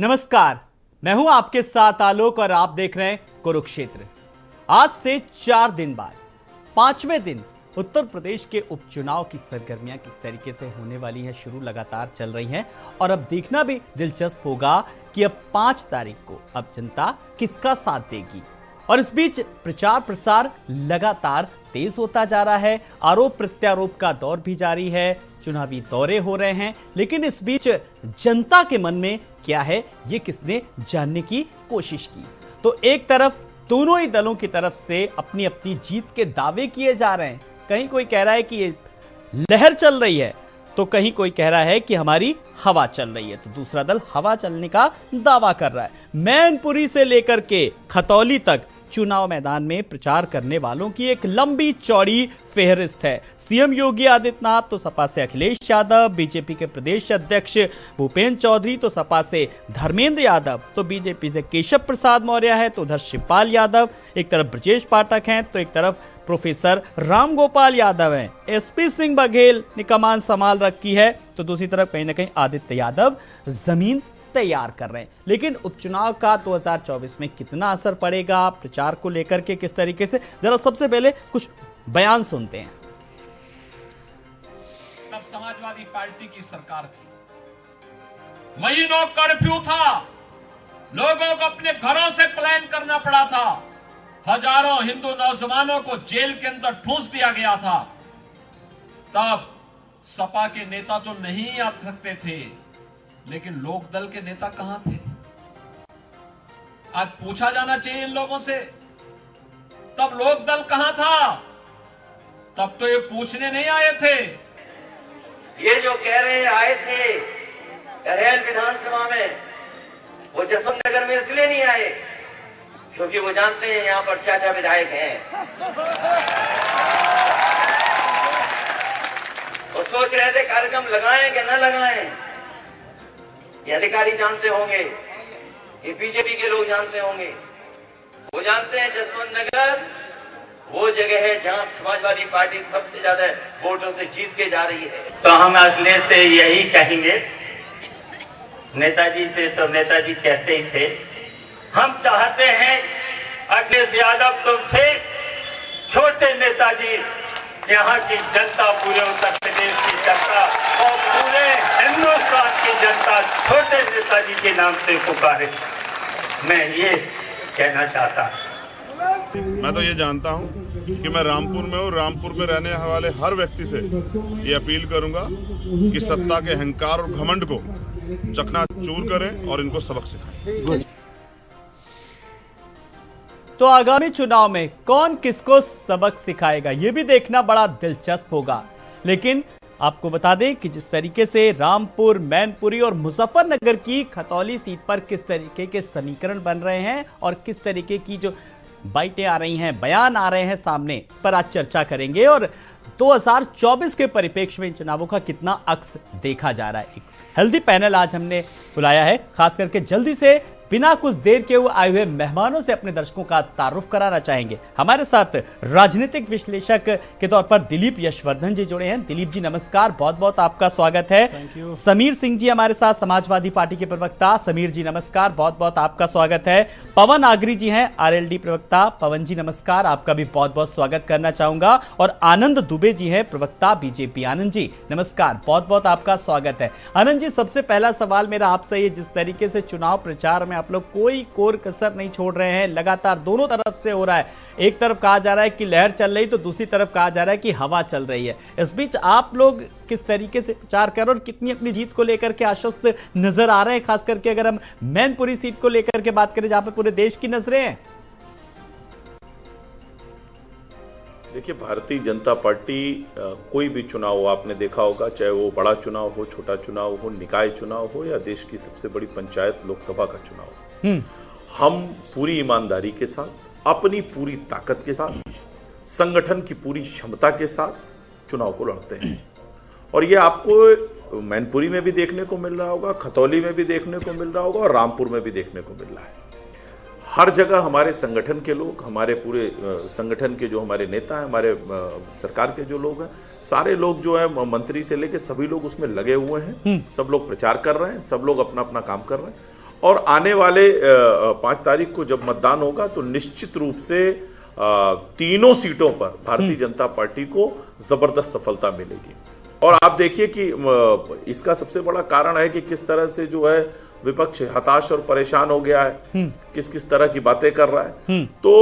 नमस्कार, मैं हूं आपके साथ आलोक और आप देख रहे हैं कुरुक्षेत्र। आज से 4 दिन बाद 5वें दिन उत्तर प्रदेश के उपचुनाव की सरगर्मियां किस तरीके से होने वाली हैं, शुरू लगातार चल रही हैं और अब देखना भी दिलचस्प होगा कि अब 5 तारीख को अब जनता किसका साथ देगी। और इस बीच प्रचार प्रसार लगातार तेज होता जा रहा है, आरोप प्रत्यारोप का दौर भी जारी है, चुनावी दौरे हो रहे हैं, लेकिन इस बीच जनता के मन में क्या है ये किसने जानने की कोशिश की। तो एक तरफ दोनों ही दलों की तरफ से अपनी अपनी जीत के दावे किए जा रहे हैं। कहीं कोई कह रहा है कि ये लहर चल रही है, तो कहीं कोई कह रहा है कि हमारी हवा चल रही है, तो दूसरा दल हवा चलने का दावा कर रहा है। मैनपुरी से लेकर के खतौली तक चुनाव मैदान में प्रचार करने वालों की एक लंबी चौड़ी फेहरिस्त है। सीएम योगी आदित्यनाथ तो सपा से अखिलेश यादव, बीजेपी के प्रदेश अध्यक्ष भूपेंद्र चौधरी तो सपा से धर्मेंद्र यादव, तो बीजेपी से केशव प्रसाद मौर्य है, तो उधर शिवपाल यादव, एक तरफ ब्रजेश पाठक हैं, तो एक तरफ प्रोफेसर राम गोपाल यादव हैं। एसपी सिंह बघेल ने कमान संभाल रखी है, तो दूसरी तरफ कहीं ना कहीं आदित्य यादव जमीन तैयार कर रहे हैं। लेकिन उपचुनाव का 2024 में कितना असर पड़ेगा, प्रचार को लेकर के किस तरीके से, जरा सबसे पहले कुछ बयान सुनते हैं। तब समाजवादी पार्टी की सरकार थी, महीनों कर्फ्यू था, लोगों को अपने घरों से पलायन करना पड़ा था, हजारों हिंदू नौजवानों को जेल के अंदर ठूंस दिया गया था। तब सपा के नेता तो नहीं आ सकते थे, लेकिन लोकदल के नेता कहां थे? आज पूछा जाना चाहिए इन लोगों से, तब लोकदल कहां था? तब तो ये पूछने नहीं आए थे। ये जो कह रहे आए थे करेल विधानसभा में, वो जसवंत नगर में इसलिए नहीं आए क्योंकि वो जानते हैं यहां पर चाचा विधायक हैं। वो सोच रहे थे कार्यक्रम लगाएं कि न लगाएं, ये अधिकारी जानते होंगे, ये बीजेपी के लोग जानते होंगे। वो जानते हैं जसवंत नगर वो जगह है जहां समाजवादी पार्टी सबसे ज्यादा वोटों से जीत के जा रही है। तो हम अखिलेश से यही कहेंगे, नेताजी से तो नेताजी कहते ही थे, हम चाहते हैं अखिलेश यादव तुमसे छोटे नेताजी, यहाँ की जनता, पूरे उत्तर प्रदेश की जनता और पूरे हिंदुस्तान की जनता छोटे नेताजी के नाम से पुकारे। मैं ये कहना चाहता हूँ। मैं तो ये जानता हूँ कि मैं रामपुर में हूँ, रामपुर में रहने वाले हर व्यक्ति से ये अपील करूंगा कि सत्ता के अहंकार और घमंड को चकनाचूर करें और इनको सबक सिखाएं। तो आगामी चुनाव में कौन किसको सबक सिखाएगा ये भी देखना बड़ा दिलचस्प होगा। लेकिन आपको बता दें कि जिस तरीके से रामपुर, मैनपुरी और मुजफ्फरनगर की खतौली सीट पर किस तरीके के समीकरण बन रहे हैं और किस तरीके की जो बाइटें आ रही हैं, बयान आ रहे हैं सामने, इस पर आज चर्चा करेंगे। और 2024 के परिप्रेक्ष्य में इन चुनावों का कितना अक्स देखा जा रहा है। एक हेल्दी पैनल आज हमने बुलाया है, खास करके जल्दी से बिना कुछ देर के आए हुए मेहमानों से अपने दर्शकों का तारुफ कराना चाहेंगे। हमारे साथ राजनीतिक विश्लेषक के तौर पर दिलीप यशवर्धन जी जुड़े हैं। दिलीप जी नमस्कार, बहुत बहुत आपका स्वागत है। समीर सिंह जी हमारे साथ, समाजवादी पार्टी के प्रवक्ता। समीर जी नमस्कार, बहुत बहुत आपका स्वागत है। पवन आगरी जी हैं, आरएलडी प्रवक्ता। पवन जी नमस्कार, आपका भी बहुत बहुत स्वागत करना चाहूंगा। और आनंद दुबे जी हैं, प्रवक्ता बीजेपी। आनंद जी नमस्कार, बहुत बहुत आपका स्वागत है। आनंद जी, सबसे पहला सवाल मेरा आपसे, ये जिस तरीके से चुनाव प्रचार में आप लोग कोई कोर कसर नहीं छोड़ रहे हैं, लगातार दोनों तरफ से हो रहा है, एक तरफ कहा जा रहा है कि लहर चल रही, तो दूसरी तरफ कहा जा रहा है कि हवा चल रही है। इस बीच आप लोग किस तरीके से प्रचार कर रहे हैं और कितनी अपनी जीत को लेकर के आश्वस्त नजर आ रहे हैं, खास करके अगर हम मैनपुरी सीट को लेकर के बात करें जहां पर पूरे देश की नजरें हैं? देखिए, भारतीय जनता पार्टी कोई भी चुनाव हो, आपने देखा होगा, चाहे वो बड़ा चुनाव हो, छोटा चुनाव हो, निकाय चुनाव हो या देश की सबसे बड़ी पंचायत लोकसभा का चुनाव हो, हम पूरी ईमानदारी के साथ, अपनी पूरी ताकत के साथ, संगठन की पूरी क्षमता के साथ चुनाव को लड़ते हैं। और ये आपको मैनपुरी में भी देखने को मिल रहा होगा, खतौली में भी देखने को मिल रहा होगा और रामपुर में भी देखने को मिल रहा है। हर जगह हमारे संगठन के लोग, हमारे पूरे संगठन के जो हमारे नेता हैं, हमारे सरकार के जो लोग हैं, सारे लोग जो है मंत्री से लेके सभी लोग उसमें लगे हुए हैं। सब लोग प्रचार कर रहे हैं, सब लोग अपना अपना काम कर रहे हैं और आने वाले 5 तारीख को जब मतदान होगा तो निश्चित रूप से तीनों सीटों पर भारतीय जनता पार्टी को जबरदस्त सफलता मिलेगी। और आप देखिए कि इसका सबसे बड़ा कारण है कि किस तरह से जो है विपक्ष हताश और परेशान हो गया है, किस किस तरह की बातें कर रहा है। तो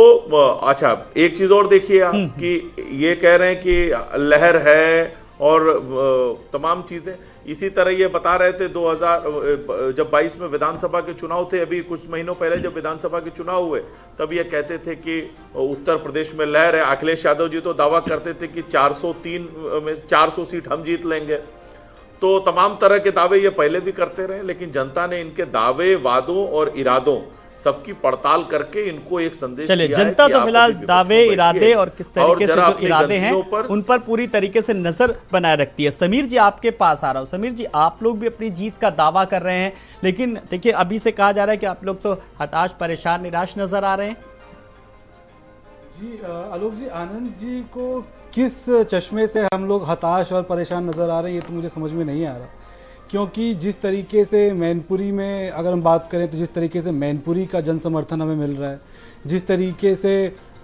अच्छा, एक चीज और देखिए आप कि ये कह रहे हैं कि लहर है और तमाम चीजें, इसी तरह ये बता रहे थे 2022 में विधानसभा के चुनाव थे, अभी कुछ महीनों पहले जब विधानसभा के चुनाव हुए तब ये कहते थे कि उत्तर प्रदेश में लहर है। अखिलेश यादव जी तो दावा करते थे कि 403 में 400 सीट हम जीत लेंगे। तो तमाम तरह के दावे ये पहले भी करते रहे, लेकिन जनता ने इनके दावे, वादों और इरादों सबकी पड़ताल करके इनको एक संदेश चलिए, जनता तो फिलहाल दावे, इरादे और किस तरीके से जो इरादे हैं उन पर पूरी तरीके से नजर बनाए रखती है। समीर जी, आपके पास आ रहा हूं। समीर जी, आप लोग भी अपनी जीत का दावा कर रहे हैं, लेकिन देखिए अभी से कहा जा रहा है कि आप लोग तो हताश, परेशान, निराश नजर आ रहे हैं। जी आलोक जी, आनंद जी को किस चश्मे से हम लोग हताश और परेशान नजर आ रहे हैं ये तो मुझे समझ में नहीं आ रहा, क्योंकि जिस तरीके से मैनपुरी में अगर हम बात करें तो जिस तरीके से मैनपुरी का जन समर्थन हमें मिल रहा है, जिस तरीके से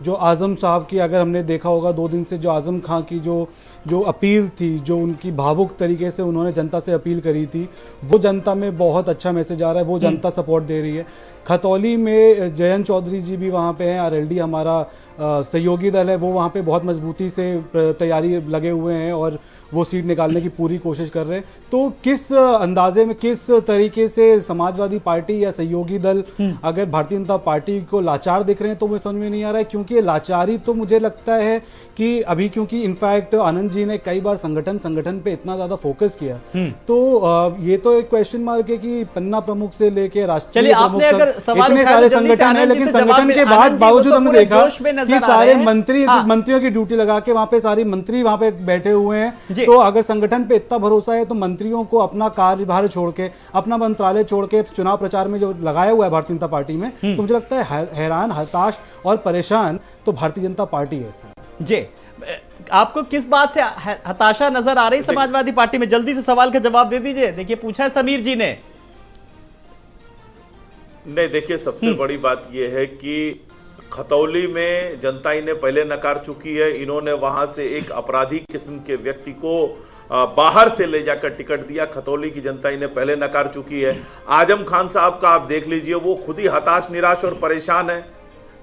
जो आज़म साहब की, अगर हमने देखा होगा 2 दिन से जो आज़म खां की जो अपील थी, जो उनकी भावुक तरीके से उन्होंने जनता से अपील करी थी, वो जनता में बहुत अच्छा मैसेज आ रहा है, वो जनता सपोर्ट दे रही है। खतौली में जयंत चौधरी जी भी वहाँ पे हैं, आरएलडी हमारा सहयोगी दल है, वो वहाँ पे बहुत मजबूती से तैयारी लगे हुए हैं और वो सीट निकालने की पूरी कोशिश कर रहे हैं। तो किस अंदाजे में, किस तरीके से समाजवादी पार्टी या सहयोगी दल अगर भारतीय जनता पार्टी को लाचार दिख रहे हैं तो मुझे समझ में नहीं आ रहा है, क्योंकि लाचारी तो मुझे लगता है कि अभी, क्योंकि इनफैक्ट आनंद जी ने कई बार संगठन पे इतना ज्यादा फोकस किया, तो ये तो एक क्वेश्चन मार्क है कि पन्ना प्रमुख से लेके राष्ट्रीय प्रमुख तक इतने सारे संगठन है, लेकिन संगठन के बाद बावजूद हमने देखा कि सारे मंत्रियों की ड्यूटी लगा के वहां पे सारे मंत्री वहां पे बैठे हुए हैं। तो अगर संगठन पे इतना भरोसा है तो मंत्रियों को अपना कार्यभार छोड़ के, अपना मंत्रालय छोड़ के चुनाव प्रचार में जो लगाया हुआ है भारतीय जनता पार्टी में, तो मुझे लगता है हैरान, हताश और परेशान तो भारतीय जनता पार्टी है सर। जी, आपको किस बात से हताशा नजर आ रही समाजवादी पार्टी में? जल्दी से सवाल का जवाब दे दीजिए। देखिए, पूछा है समीर जी ने। नहीं, देखिए, सबसे बड़ी बात यह है कि खतौली में जनता इन्हें पहले नकार चुकी है। इन्होंने वहां से एक अपराधी किस्म के व्यक्ति को बाहर से ले जाकर टिकट दिया। खतौली की जनता इन्हें पहले नकार चुकी है। आजम खान साहब का आप देख लीजिए, वो खुद ही हताश, निराश और परेशान है।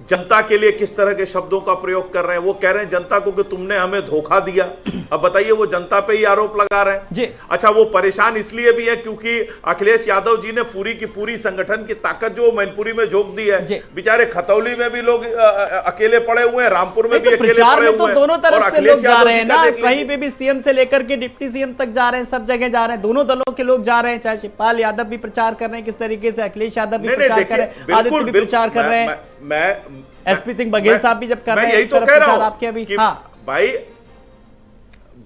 जनता के लिए किस तरह के शब्दों का प्रयोग कर रहे हैं। वो कह रहे हैं जनता को कि तुमने हमें धोखा दिया। अब बताइए, वो जनता पे ही आरोप लगा रहे हैं जी। अच्छा, वो परेशान इसलिए भी है क्योंकि अखिलेश यादव जी ने पूरी की पूरी संगठन की ताकत जो मैनपुरी में झोंक दी है। बेचारे खतौली में भी लोग अकेले पड़े हुए हैं, रामपुर में भी अकेले पड़े हुए हैं। तो दोनों तरफ से लोग जा रहे हैं ना, कहीं पे भी सीएम से लेकर के डिप्टी सीएम तक जा रहे हैं, सब जगह जा रहे हैं, दोनों दलों के लोग जा रहे हैं। चाहे शिवपाल यादव भी प्रचार कर रहे हैं किस तरीके से, अखिलेश यादव भी प्रचार कर रहे हैं, आदित्य भी प्रचार कर रहे हैं, मैं एसपी सिंह बघेल साहब भी जब कर रहे हैं। यही तो कह रहा हूं आपके अभी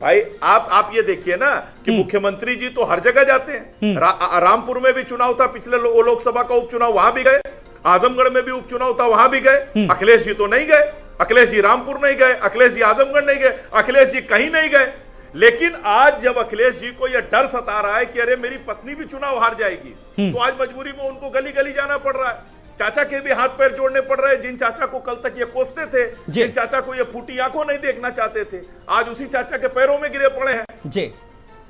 भाई आप ये देखिए ना कि मुख्यमंत्री जी तो हर जगह जाते हैं। रामपुर में भी चुनाव था, पिछले लोकसभा का उपचुनाव, वहां भी गए। आजमगढ़ में भी उपचुनाव था, वहां भी गए। अखिलेश जी तो नहीं गए। अखिलेश जी रामपुर नहीं गए, अखिलेश जी आजमगढ़ नहीं गए, अखिलेश जी कहीं नहीं गए। लेकिन आज जब अखिलेश जी को यह डर सता रहा है कि अरे मेरी पत्नी भी चुनाव हार जाएगी, तो आज मजबूरी में उनको गली गली जाना पड़ रहा है। चाचा के भी हाथ पैर जोड़ने पड़ रहे हैं। जिन चाचा को कल तक ये कोसते थे, जिन चाचा को ये फूटी आंखों नहीं देखना चाहते थे, आज उसी चाचा के पैरों में गिरे पड़े हैं जी।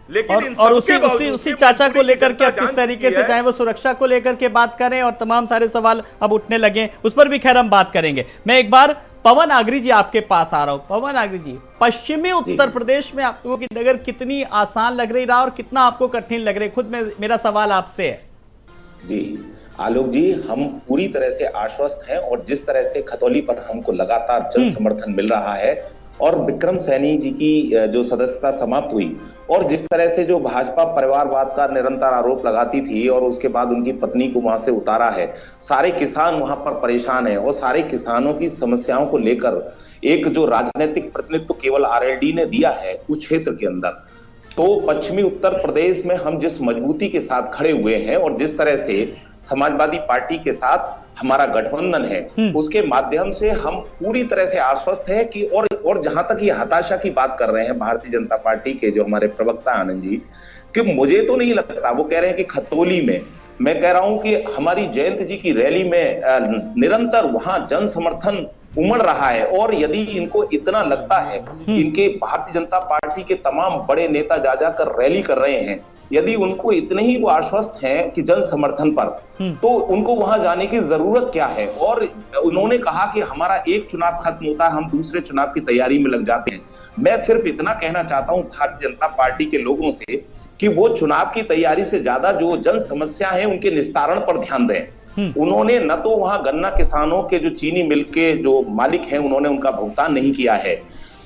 लेकिन और उसी चाचा को लेकर के किस तरीके से, चाहे वो सुरक्षा को लेकर के बात करें और तमाम सारे सवाल अब उठने लगे, उस पर भी खैर हम बात करेंगे। मैं एक बार पवन आगरी जी आपके पास आ रहा हूं। पवन आगरी जी, पश्चिमी उत्तर प्रदेश में आपको की नगर कितनी आसान लग रही रहा और कितना आपको कठिन लग रही? खुद में मेरा सवाल आपसे है जी। आलोक जी, हम पूरी तरह से आश्वस्त हैं और जिस तरह से खतौली पर हमको लगातार जन समर्थन मिल रहा है और विक्रम सैनी जी की जो सदस्यता समाप्त हुई और जिस तरह से जो भाजपा परिवारवाद का निरंतर आरोप लगाती थी और उसके बाद उनकी पत्नी को वहां से उतारा है, सारे किसान वहां पर परेशान हैं और सारे किसानों की समस्याओं को लेकर एक जो राजनीतिक प्रतिनिधित्व केवल आरएलडी ने दिया है उस क्षेत्र के अंदर, तो पश्चिमी उत्तर प्रदेश में हम जिस मजबूती के साथ खड़े हुए हैं और जिस तरह से समाजवादी पार्टी के साथ हमारा गठबंधन है, उसके माध्यम से हम पूरी तरह से आश्वस्त हैं कि और जहां तक ये हताशा की बात कर रहे हैं भारतीय जनता पार्टी के जो हमारे प्रवक्ता आनंद जी, कि मुझे तो नहीं लगता, वो कह रहे हैं कि खतौली में मैं कह रहा हूं कि हमारी जयंत जी की रैली में निरंतर वहां जन समर्थन उमड़ रहा है। और यदि इनको इतना लगता है, इनके भारतीय जनता पार्टी के तमाम बड़े नेता जा जाकर रैली कर रहे हैं, यदि उनको इतने ही वो आश्वस्त हैं कि जन समर्थन पर, तो उनको वहां जाने की जरूरत क्या है। और उन्होंने कहा कि हमारा एक चुनाव खत्म होता है, हम दूसरे चुनाव की तैयारी में लग जाते हैं। मैं सिर्फ इतना कहना चाहता हूं भारतीय जनता पार्टी के लोगों से कि वो चुनाव की तैयारी से ज्यादा जो जन समस्या है उनके निस्तारण पर ध्यान दें। उन्होंने न तो वहां गन्ना किसानों के जो चीनी मिल के जो मालिक हैं उन्होंने उनका भुगतान नहीं किया है।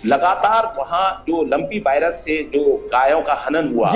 लगातार वहां जो लंपी वायरस से जो गायों का हनन हुआ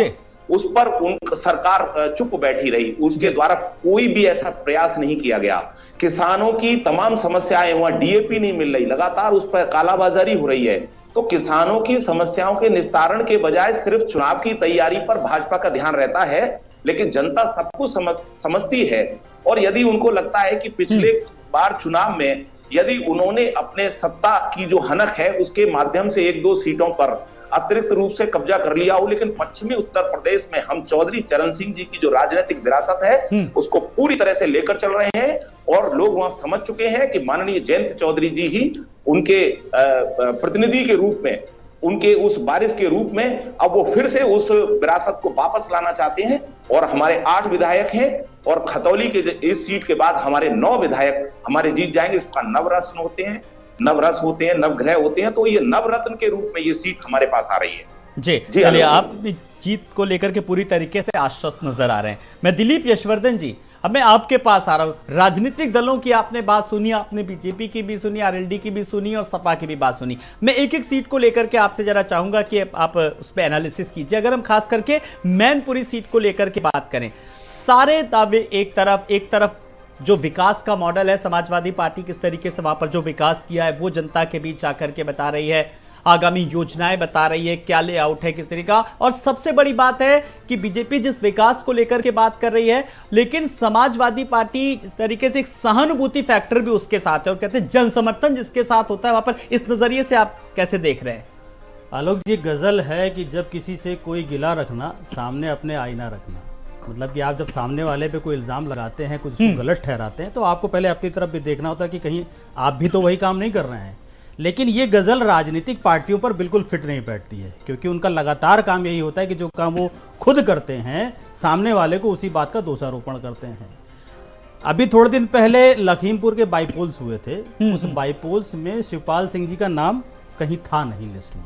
उस पर सरकार चुप बैठी रही, उसके द्वारा कोई भी ऐसा प्रयास नहीं किया गया। किसानों की तमाम समस्याएं, वहां डीएपी नहीं मिल रही, लगातार उस पर कालाबाजारी हो रही है। तो किसानों की समस्याओं के निस्तारण के बजाय सिर्फ चुनाव की तैयारी पर भाजपा का ध्यान रहता है, लेकिन जनता सब कुछ समझती है। और यदि उनको लगता है कि पिछले बार चुनाव में यदि उन्होंने अपने सत्ता की जो हनक है उसके माध्यम से 1-2 सीटों पर अतिरिक्त रूप से कब्जा कर लिया हो, लेकिन पश्चिमी उत्तर प्रदेश में हम चौधरी चरण सिंह जी की जो राजनीतिक विरासत है उसको पूरी तरह से लेकर चल रहे हैं। और लोग वहां समझ चुके हैं कि माननीय जयंत चौधरी जी ही उनके प्रतिनिधि के रूप में, उनके उस बारिश के रूप में अब वो फिर से उस विरासत को वापस लाना चाहते हैं। और हमारे 8 विधायक हैं और खतौली के इस सीट के बाद हमारे 9 विधायक हमारे जीत जाएंगे। इसका नवरत्न होते हैं, नवरस होते हैं, नवग्रह होते हैं, तो ये नवरत्न के रूप में ये सीट हमारे पास आ रही है। जी चलिए, आप जीत को लेकर के पूरी तरीके से आश्वस्त नजर आ रहे हैं। मैं दिलीप यशवर्धन जी, अब मैं आपके पास आ रहा हूं। राजनीतिक दलों की आपने बात सुनी, आपने बीजेपी की भी सुनी, आरएलडी की भी सुनी और सपा की भी बात सुनी। मैं एक एक सीट को लेकर के आपसे जरा चाहूंगा कि आप उस पर एनालिसिस कीजिए। अगर हम खास करके मैनपुरी सीट को लेकर के बात करें, सारे दावे एक तरफ जो विकास का मॉडल है, समाजवादी पार्टी किस तरीके से वहां पर जो विकास किया है वो जनता के बीच जाकर के बता रही है, आगामी योजनाएं बता रही है, क्या लेआउट है किस तरीका। और सबसे बड़ी बात है कि बीजेपी जिस विकास को लेकर के बात कर रही है, लेकिन समाजवादी पार्टी जिस तरीके से एक सहानुभूति फैक्टर भी उसके साथ है और कहते हैं जन समर्थन जिसके साथ होता है वहां पर। इस नजरिए से आप कैसे देख रहे हैं? आलोक जी, गजल है कि जब किसी से कोई गिला रखना, सामने अपने आईना रखना। मतलब कि आप जब सामने वाले पे कोई इल्ज़ाम लगाते हैं, कुछ उसको गलत ठहराते हैं, तो आपको पहले अपनी तरफ भी देखना होता है कि कहीं आप भी तो वही काम नहीं कर रहे हैं। लेकिन ये गज़ल राजनीतिक पार्टियों पर बिल्कुल फिट नहीं बैठती है, क्योंकि उनका लगातार काम यही होता है कि जो काम वो खुद करते हैं सामने वाले को उसी बात का दोषारोपण करते हैं। अभी थोड़े दिन पहले लखीमपुर के बाईपोल्स हुए थे, उस बाईपोल्स में शिवपाल सिंह जी का नाम कहीं था नहीं लिस्ट में,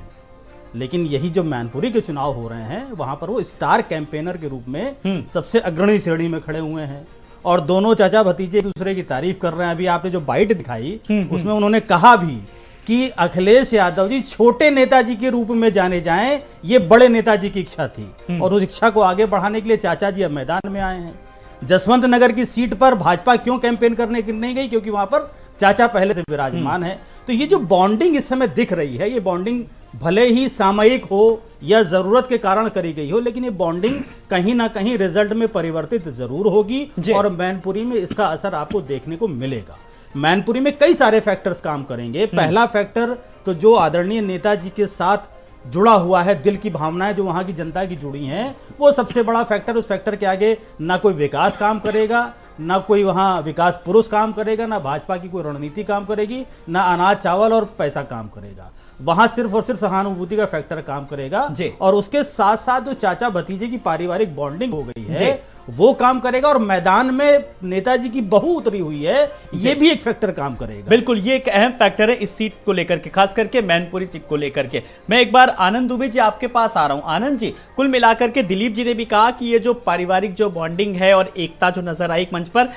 लेकिन यही जो मैनपुरी के चुनाव हो रहे हैं वहां पर वो स्टार कैंपेनर के रूप में सबसे अग्रणी श्रेणी में खड़े हुए हैं और दोनों चाचा भतीजे एक दूसरे की तारीफ कर रहे हैं। अभी आपने जो बाइट दिखाई उसमें उन्होंने कहा भी कि अखिलेश यादव जी छोटे नेताजी के रूप में जाने जाएं, ये बड़े नेताजी की इच्छा थी और उस इच्छा को आगे बढ़ाने के लिए चाचा जी अब मैदान में आए हैं। जसवंत नगर की सीट पर भाजपा क्यों कैंपेन करने नहीं गई? क्योंकि वहां पर चाचा पहले से विराजमान है। तो ये जो बॉन्डिंग इस समय दिख रही है, ये बॉन्डिंग भले ही सामयिक हो या जरूरत के कारण करी गई हो, लेकिन ये बॉन्डिंग कहीं ना कहीं रिजल्ट में परिवर्तित जरूर होगी और मैनपुरी में इसका असर आपको देखने को मिलेगा। मैनपुरी में कई सारे फैक्टर्स काम करेंगे। पहला फैक्टर तो जो आदरणीय नेताजी के साथ जुड़ा हुआ है, दिल की भावनाएं जो वहां की जनता की जुड़ी हैं, वो सबसे बड़ा फैक्टर। उस फैक्टर के आगे ना कोई विकास काम करेगा, ना कोई वहां विकास पुरुष काम करेगा, ना भाजपा की कोई रणनीति काम करेगी, ना अनाज चावल और पैसा काम करेगा। वहां सिर्फ और सिर्फ सहानुभूति का फैक्टर काम करेगा और उसके साथ साथ जो चाचा भतीजे की पारिवारिक बॉन्डिंग हो गई है वो काम करेगा। और मैदान में नेताजी की बहू उतरी हुई है, ये भी एक फैक्टर काम करेगा। बिल्कुल, ये एक अहम फैक्टर है इस सीट को लेकर के, खास करके मैनपुरी सीट को लेकर के। मैं एक बार आनंद दुबे जी आपके पास आ रहा हूं। आनंद जी, कुल मिलाकर के दिलीप जी ने भी कहा कि ये जो पारिवारिक जो बॉन्डिंग है और एकता जो नजर आई मंच पर,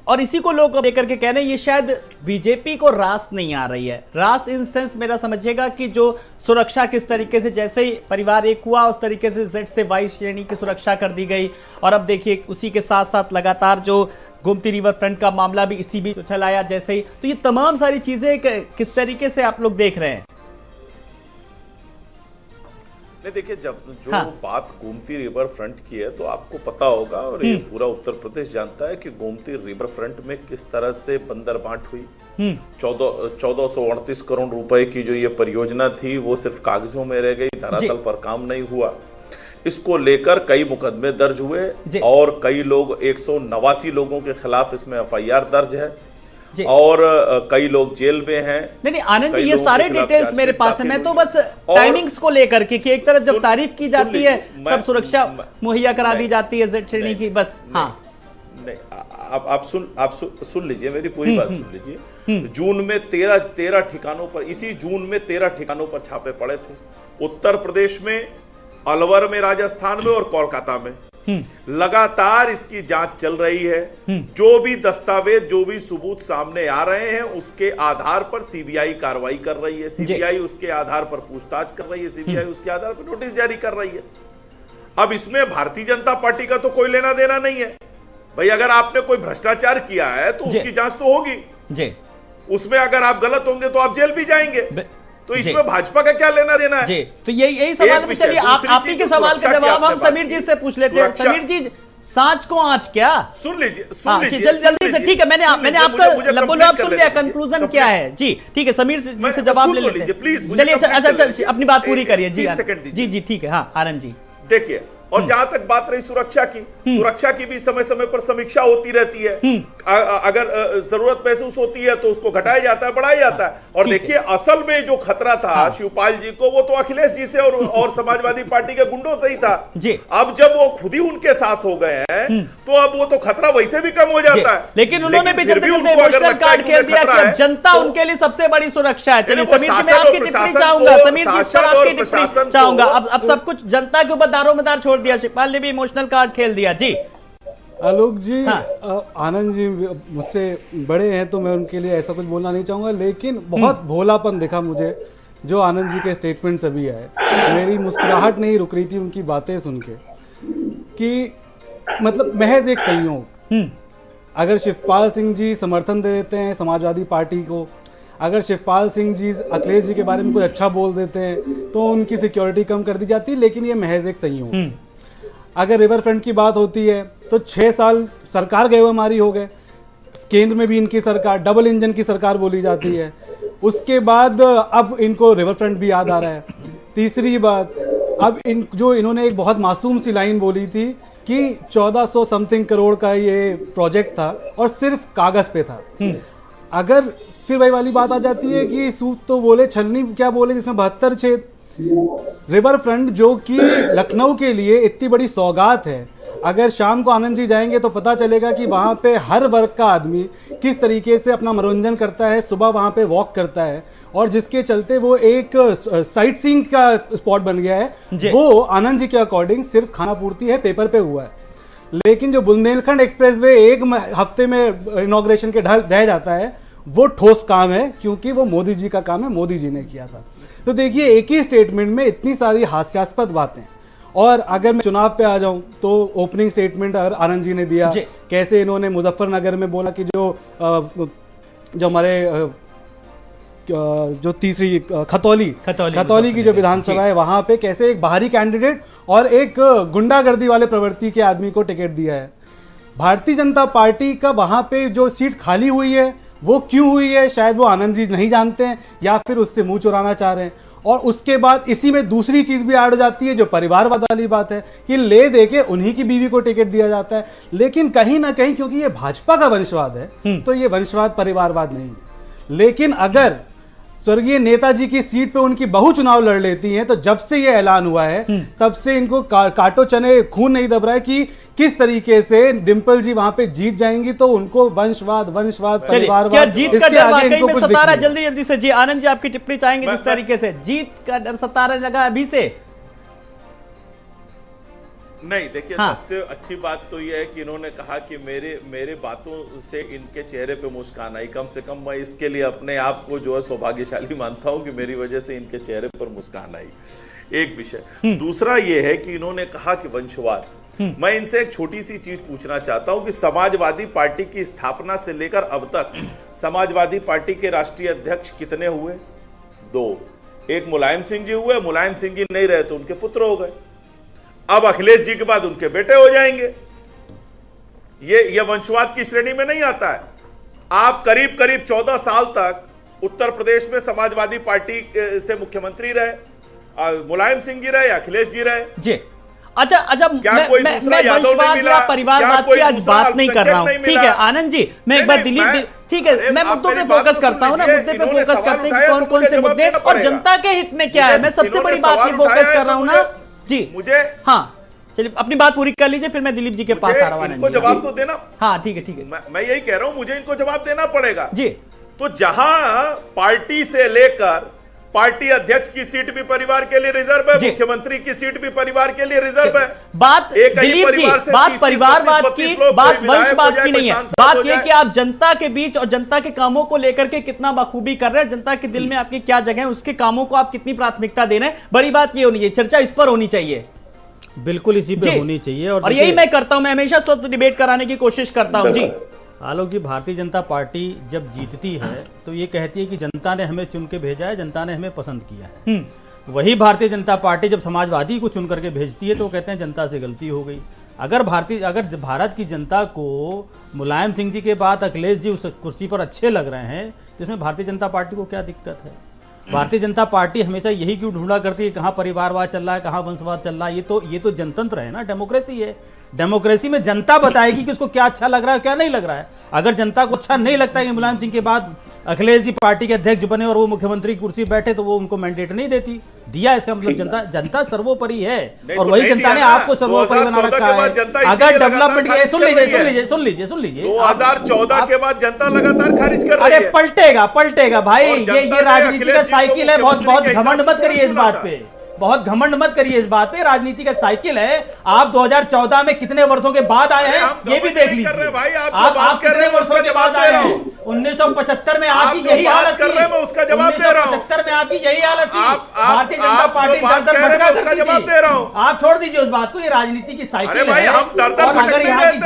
और इसी को लोग लेकर के कह रहे हैं ये शायद बीजेपी को रास नहीं आ रही है। रास इन सेंस मेरा समझिएगा कि जो सुरक्षा किस तरीके से, जैसे ही परिवार एक हुआ उस तरीके से Z से Y श्रेणी की सुरक्षा कर दी गई। और अब देखिए उसी के साथ साथ लगातार जो गोमती रिवर फ्रंट का मामला भी इसी बीच उछल आया जैसे ही। तो ये तमाम सारी चीजें किस तरीके से आप लोग देख रहे हैं? नहीं, देखिए, जब जो बात गोमती रिवर फ्रंट की है तो आपको पता होगा और ये पूरा उत्तर प्रदेश जानता है कि गोमती रिवर फ्रंट में किस तरह से बंदरबांट हुई। 1438 करोड़ रुपए की जो ये परियोजना थी वो सिर्फ कागजों में रह गई, धरातल पर काम नहीं हुआ। इसको लेकर कई मुकदमे दर्ज हुए जी। और कई लोग 189 लोगों के खिलाफ इसमें एफआईआर दर्ज है जी। और कई लोग जेल में हैं। नहीं आनंद जी, कई ये लोगों सारे के खिलाफ डिटेल्स मेरे चार्जशीट पास है। दाखिल मैं तो हुई बस है। और टाइमिंग्स को लेकर के कि एक तरफ जब तारीफ की जाती है मैं- तब सुरक्षा मुहैया करा दी नहीं, जाती है जेड श्रेणी नहीं, की, बस हाँ नहीं, आप सुन लीजिए, मेरी पूरी बात सुन लीजिए। जून में 13 ठिकानों पर, इसी जून में 13 ठिकानों पर छापे पड़े थे। उत्तर प्रदेश में, अलवर में, राजस्थान में और कोलकाता में। लगातार इसकी जांच चल रही है। जो भी दस्तावेज, जो भी सबूत सामने आ रहे हैं, उसके आधार पर सीबीआई कार्रवाई कर रही है। सीबीआई उसके आधार पर पूछताछ कर रही है। सीबीआई उसके आधार पर नोटिस जारी कर रही है। अब इसमें भारतीय जनता पार्टी का तो कोई लेना देना नहीं है भाई। अगर आपने कोई भ्रष्टाचार किया है तो उसकी जांच तो होगी जी। उसमें अगर आप गलत होंगे तो आप जेल भी जाएंगे। तो जी। इसमें भाजपा का क्या लेना देना है? जी, तो यही सवाल एक में, विषय। चलिए आप ही के सवाल का जवाब हम समीर जी से पूछ लेते हैं। समीर जी, सांच को आंच क्या? सुन लीजिए, जल्दी से, ठीक है, मैंने आपका बोलो, आप सुन लिया, कंक्लूजन क्या है? जी ठीक है, समीर जी से जवाब ले लेते हैं, प्लीज। चलिए अच्छा, अपनी बात पूरी करिए। जी ठीक है, हाँ आनंद जी। देखिए, और जहां तक बात रही सुरक्षा की, सुरक्षा की भी समय समय पर समीक्षा होती रहती है। अगर जरूरत महसूस होती है तो उसको घटाया जाता है, बढ़ाया जाता है। और देखिए, असल में जो खतरा था शिवपाल जी को, वो तो अखिलेश जी से और समाजवादी पार्टी के गुंडों से ही था जी। अब जब वो खुद ही उनके साथ हो गए हैं तो अब वो तो खतरा वैसे भी कम हो जाता है। लेकिन उन्होंने भी चलते चलते इमोशनल कार्ड खेल दिया कि जनता उनके लिए सबसे बड़ी सुरक्षा है। चलिए समीर जी, मैं आपकी टिप्पणी चाहूंगा, समीर जी पर आपकी टिप्पणी चाहूंगा। अब सब कुछ जनता के ऊपर दारोमदार छोड़ दिया, शिवपाल ने भी इमोशनल कार्ड खेल दिया। जी आलोक जी, हाँ। आनंद जी मुझसे बड़े हैं तो मैं उनके लिए ऐसा कुछ बोलना नहीं चाहूंगा, लेकिन बहुत भोलापन दिखा मुझे जो आनंद जी के स्टेटमेंट्स अभी आए। मेरी मुस्कुराहट नहीं रुक रही थी उनकी बातें सुन के, कि मतलब महज एक संयोग। अगर शिवपाल सिंह जी समर्थन दे देते हैं समाजवादी पार्टी को, अगर शिवपाल सिंह जी अखिलेश जी के बारे में कुछ अच्छा बोल देते हैं तो उनकी सिक्योरिटी कम कर दी जाती है, लेकिन ये महज एक संयोग। अगर रिवर फ्रंट की बात होती है तो 6 साल सरकार गैवामारी हो गए, केंद्र में भी इनकी सरकार, डबल इंजन की सरकार बोली जाती है। उसके बाद अब इनको रिवर फ्रंट भी याद आ रहा है। तीसरी बात, अब इन्होंने एक बहुत मासूम सी लाइन बोली थी कि 1400 समथिंग करोड़ का ये प्रोजेक्ट था और सिर्फ कागज पे था। अगर फिर वही वाली बात आ जाती है कि सूत तो बोले, छलनी क्या बोले, जिसमें 72 छेद। रिवर फ्रंट जो कि लखनऊ के लिए इतनी बड़ी सौगात है, अगर शाम को आनंद जी जाएंगे तो पता चलेगा कि वहाँ पे हर वर्ग का आदमी किस तरीके से अपना मनोरंजन करता है, सुबह वहाँ पे वॉक करता है, और जिसके चलते वो एक साइट सीइंग का स्पॉट बन गया है। वो आनंद जी के अकॉर्डिंग सिर्फ खाना पूर्ति है, पेपर पे हुआ है। लेकिन जो बुंदेलखंड एक्सप्रेसवे एक हफ्ते में इनॉग्रेशन के रह जाता है, वो ठोस काम है, क्योंकि वो मोदी जी का काम है, मोदी जी ने किया था। तो देखिए, एक ही स्टेटमेंट में इतनी सारी हास्यास्पद बातें। और अगर मैं चुनाव पे आ जाऊं तो ओपनिंग स्टेटमेंट अगर आनंद जी ने दिया, कैसे इन्होंने मुजफ्फरनगर में बोला कि जो हमारे जो तीसरी खतौली की जो विधानसभा है, वहां पे कैसे एक बाहरी कैंडिडेट और एक गुंडागर्दी वाले प्रवृत्ति के आदमी को टिकट दिया है। भारतीय जनता पार्टी का वहां पे जो सीट खाली हुई है वो क्यों हुई है, शायद वो आनंद जी नहीं जानते हैं या फिर उससे मुंह चुराना चाह रहे हैं। और उसके बाद इसी में दूसरी चीज भी ऐड हो जाती है, जो परिवारवाद वाली बात है कि ले दे के उन्हीं की बीवी को टिकट दिया जाता है। लेकिन कहीं ना कहीं क्योंकि ये भाजपा का वंशवाद है तो ये वंशवाद परिवारवाद नहीं है। लेकिन अगर स्वर्गीय नेताजी की सीट पे उनकी बहू चुनाव लड़ लेती हैं, तो जब से ये ऐलान हुआ है तब से इनको काटो चने खून नहीं दब रहा है कि किस तरीके से डिंपल जी वहां पे जीत जाएंगी, तो उनको वंशवाद परिवारवाद, क्या जीत का डर वाकई में सता रहा है? जल्दी से जी आनंद जी, आपकी टिप्पणी चाहेंगे जिस तरीके से जीत का डर सताने लगा अभी से। नहीं, देखिए, सबसे अच्छी बात तो यह है कि इन्होंने कहा कि मेरे बातों से इनके चेहरे पे मुस्कान आई। कम से कम मैं इसके लिए अपने आप को जो है सौभाग्यशाली मानता हूं कि मेरी वजह से इनके चेहरे पर मुस्कान आई। एक विषय। दूसरा यह है कि इन्होंने कहा कि वंशवाद। मैं इनसे एक छोटी सी चीज पूछना चाहता हूं कि समाजवादी पार्टी की स्थापना से लेकर अब तक समाजवादी पार्टी के राष्ट्रीय अध्यक्ष कितने हुए? 2। एक मुलायम सिंह जी हुए, मुलायम सिंह जी नहीं रहे तो उनके पुत्र हो गए। अब अखिलेश जी के बाद उनके बेटे हो जाएंगे। ये वंशवाद की श्रेणी में नहीं आता है। आप करीब 14 साल तक उत्तर प्रदेश में समाजवादी पार्टी से मुख्यमंत्री रहे, मुलायम सिंह जी रहे, अखिलेश जी रहे। जी अच्छा अच्छा, मैं वंशवाद या परिवारवाद की आज बात नहीं कर रहा हूँ, ठीक है आनंद जी, मैं एक बार दिलीप, ठीक है, मैं मुद्दों पे फोकस करता हूँ ना, मुद्दे पे फोकस करते हैं कि कौन कौन से मुद्दे और जनता के हित में क्या है, मैं सबसे बड़ी बात पे फोकस कर रहा हूँ ना जी। मुझे हाँ चलिए अपनी बात पूरी कर लीजिए, फिर मैं दिलीप जी के पास आ रहा हूँ। इनको जवाब तो देना, हाँ ठीक है ठीक है, मैं यही कह रहा हूँ, मुझे इनको जवाब देना पड़ेगा जी। तो जहां पार्टी से लेकर पार्टी अध्यक्ष की सीट भी परिवार के लिए रिजर्व है, मुख्यमंत्री की सीट भी परिवार के लिए रिजर्व है। बात दिलीप जी, बात परिवारवाद की, बात वंशवाद की नहीं है, बात यह कि आप जनता के बीच और जनता के कामों को लेकर के कितना बखूबी कर रहे हैं, जनता के दिल में आपकी क्या जगह है, उसके कामों को आप कितनी प्राथमिकता दे रहे हैं, बड़ी बात ये होनी चाहिए, चर्चा इस पर होनी चाहिए, बिल्कुल इसी पे होनी चाहिए। और यही मैं करता हूं, मैं हमेशा स्वस्थ डिबेट कराने की कोशिश करता हूं जी। आलोक जी, भारतीय जनता पार्टी जब जीतती है तो ये कहती है कि जनता ने हमें चुन के भेजा है, जनता ने हमें पसंद किया है। वही भारतीय जनता पार्टी जब समाजवादी को चुन करके भेजती है तो कहते हैं जनता से गलती हो गई। अगर भारत की जनता को मुलायम सिंह जी के बाद अखिलेश जी उस कुर्सी पर अच्छे लग रहे हैं तो इसमें भारतीय जनता पार्टी को क्या दिक्कत है? भारतीय जनता पार्टी हमेशा यही क्यों ढूंढा करती है कहाँ परिवारवाद चल रहा है, कहाँ वंशवाद चल रहा है? ये तो जनतंत्र है ना, डेमोक्रेसी है। डेमोक्रेसी में जनता बताएगी कि उसको क्या अच्छा लग रहा है क्या नहीं लग रहा है। अगर जनता को अच्छा नहीं लगता है कि मुलायम सिंह के बाद अखिलेश जी पार्टी के अध्यक्ष बने और वो मुख्यमंत्री की कुर्सी बैठे तो वो उनको मैंडेट नहीं देती, दिया। इसका मतलब जनता सर्वोपरि है और वही जनता ने आपको सर्वोपरि बना रखा है। अगर डेवलपमेंट की सुन लीजिए 2014 के बाद जनता लगातार खारिज कर रही है। अरे पलटेगा भाई, ये राजनीति का साइकिल है। बहुत घमंड मत करिए इस बात पे, बहुत घमंड मत करिए इस बात पे। राजनीति का साइकिल है। आप 2014 में कितने वर्षों के बाद आए हैं ये भी देख लीजिए। आप कितने वर्षों के बाद आए हैं? 1975 में आपकी यही हालत थी। 1975 में आपकी यही हालत थी। भारतीय जनता पार्टी दर भटका करती थी। आप छोड़ दीजिए उस बात को, ये राजनीति की साइकिल है। और अगर यहाँ की